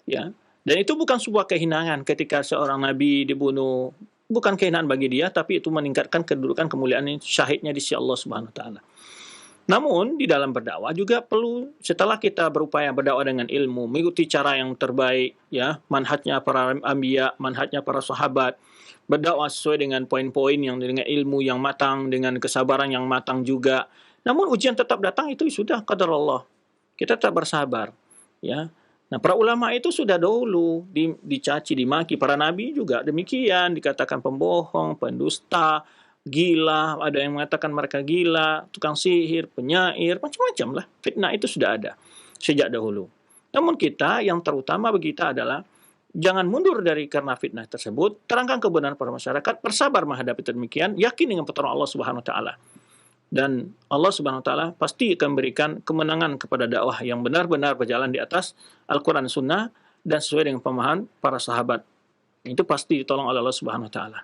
[SPEAKER 1] ya. Dan itu bukan sebuah kehinaan ketika seorang nabi dibunuh, bukan kehinaan bagi dia, tapi itu meningkatkan kedudukan kemuliaan syahidnya di sisi Allah Subhanahu wa taala. Namun di dalam berdakwah juga perlu, setelah kita berupaya berdakwah dengan ilmu, mengikuti cara yang terbaik, ya, manhajnya para anbiya, manhajnya para sahabat, berdakwah sesuai dengan poin-poin yang dengan ilmu yang matang, dengan kesabaran yang matang juga. Namun ujian tetap datang, itu sudah qadar Allah. Kita tetap bersabar, ya. Nah, para ulama itu sudah dahulu dicaci, dimaki. Para nabi juga demikian, dikatakan pembohong, pendusta, gila, ada yang mengatakan mereka gila, tukang sihir, penyair, macam-macam lah. Fitnah itu sudah ada sejak dahulu. Namun kita, yang terutama bagi kita adalah jangan mundur dari karena fitnah tersebut, terangkan kebenaran pada masyarakat, bersabar menghadapi demikian, yakin dengan pertolongan Allah Subhanahu wa taala. Dan Allah Subhanahu wa taala pasti akan berikan kemenangan kepada dakwah yang benar-benar berjalan di atas Al-Qur'an Sunnah dan sesuai dengan pemahaman para sahabat. Itu pasti ditolong oleh Allah Subhanahu wa taala.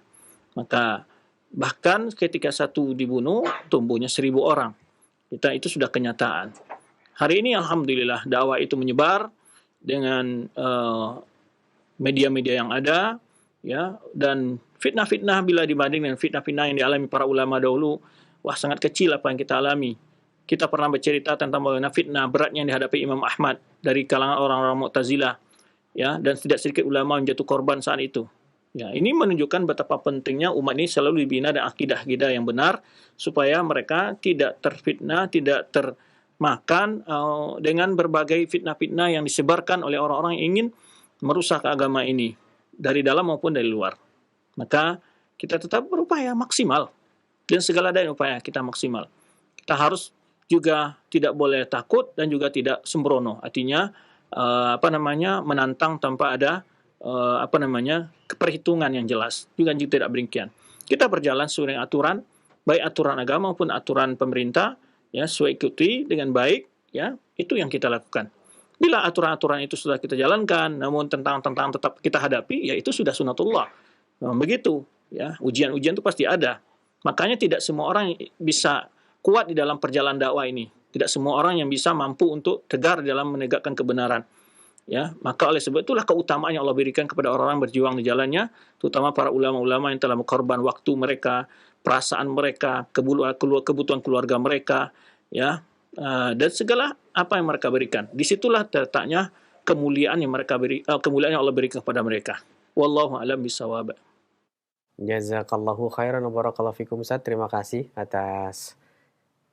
[SPEAKER 1] Maka bahkan ketika satu dibunuh, tumbuhnya 1.000 orang. Itu sudah kenyataan. Hari ini alhamdulillah dakwah itu menyebar dengan media-media yang ada, ya, dan fitnah-fitnah bila dibanding dengan fitnah-fitnah yang dialami para ulama dahulu, wah sangat kecil apa yang kita alami. Kita pernah bercerita tentang bagaimana fitnah beratnya yang dihadapi Imam Ahmad dari kalangan orang-orang Mu'tazilah, ya, dan tidak sedikit ulama yang jatuh korban saat itu. Ya, ini menunjukkan betapa pentingnya umat ini selalu dibina dan akidah-akidah yang benar supaya mereka tidak terfitnah, tidak termakan dengan berbagai fitnah-fitnah yang disebarkan oleh orang-orang yang ingin merusak agama ini dari dalam maupun dari luar. Maka kita tetap berupaya maksimal. Dan segala daya upaya kita maksimal. Kita harus juga tidak boleh takut dan juga tidak sembrono. Artinya menantang tanpa ada keperhitungan yang jelas. Juga tidak demikian. Kita berjalan sesuai dengan aturan, baik aturan agama maupun aturan pemerintah, ya, sesuai ikuti dengan baik, ya, itu yang kita lakukan. Bila aturan-aturan itu sudah kita jalankan, namun tentang tetap kita hadapi, ya itu sudah sunatullah. Nah, begitu, ya, ujian-ujian itu pasti ada. Makanya tidak semua orang bisa kuat di dalam perjalanan dakwah ini. Tidak semua orang yang bisa mampu untuk tegar dalam menegakkan kebenaran. Ya, maka oleh sebab itulah keutamaan yang Allah berikan kepada orang-orang berjuang di jalannya, terutama para ulama-ulama yang telah mengorban waktu mereka, perasaan mereka, kebutuhan keluarga mereka, ya, dan segala apa yang mereka berikan. Disitulah terletaknya kemuliaan yang kemuliaan yang Allah berikan kepada mereka. Wallahu a'lam bishawab.
[SPEAKER 2] Jazakallahu khairan wa barakallahu fikum Ustaz. Terima kasih atas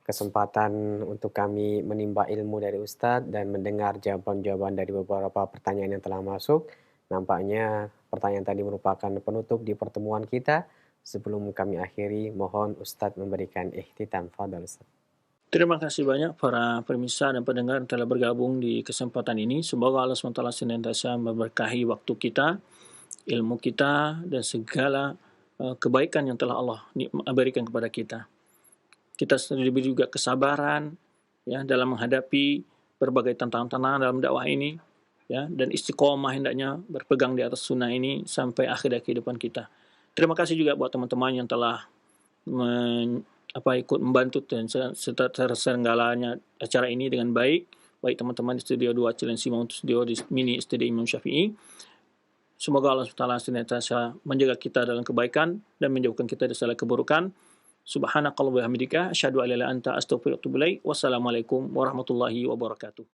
[SPEAKER 2] kesempatan untuk kami menimba ilmu dari Ustadz dan mendengar jawaban-jawaban dari beberapa pertanyaan yang telah masuk. Nampaknya pertanyaan tadi merupakan penutup di pertemuan kita. Sebelum kami akhiri, mohon Ustadz memberikan ikhtitam. Fadhal Ustadz.
[SPEAKER 1] Terima kasih banyak para pemirsa dan pendengar yang telah bergabung di kesempatan ini. Semoga Allah SWT senantiasa memberkahi waktu kita, ilmu kita, dan segala kebaikan yang telah Allah berikan kepada kita. Kita diberi juga kesabaran, ya, dalam menghadapi berbagai tantangan-tantangan dalam dakwah ini, ya, dan istiqomah hendaknya berpegang di atas sunnah ini sampai akhir kehidupan kita. Terima kasih juga buat teman-teman yang telah ikut membantu dan terselenggaranya acara ini dengan baik teman-teman di Studio 2 Cilengsi maupun Studio di Mini Studio Imam Syafi'i. Semoga Allah SWT senantiasa menjaga kita dalam kebaikan dan menjauhkan kita dari segala keburukan. Subhanakallahumma wa bihamdika asyhadu an la ilaha illa anta astaghfiruka wa atubu ilaik. Wassalamualaikum warahmatullahi wabarakatuh.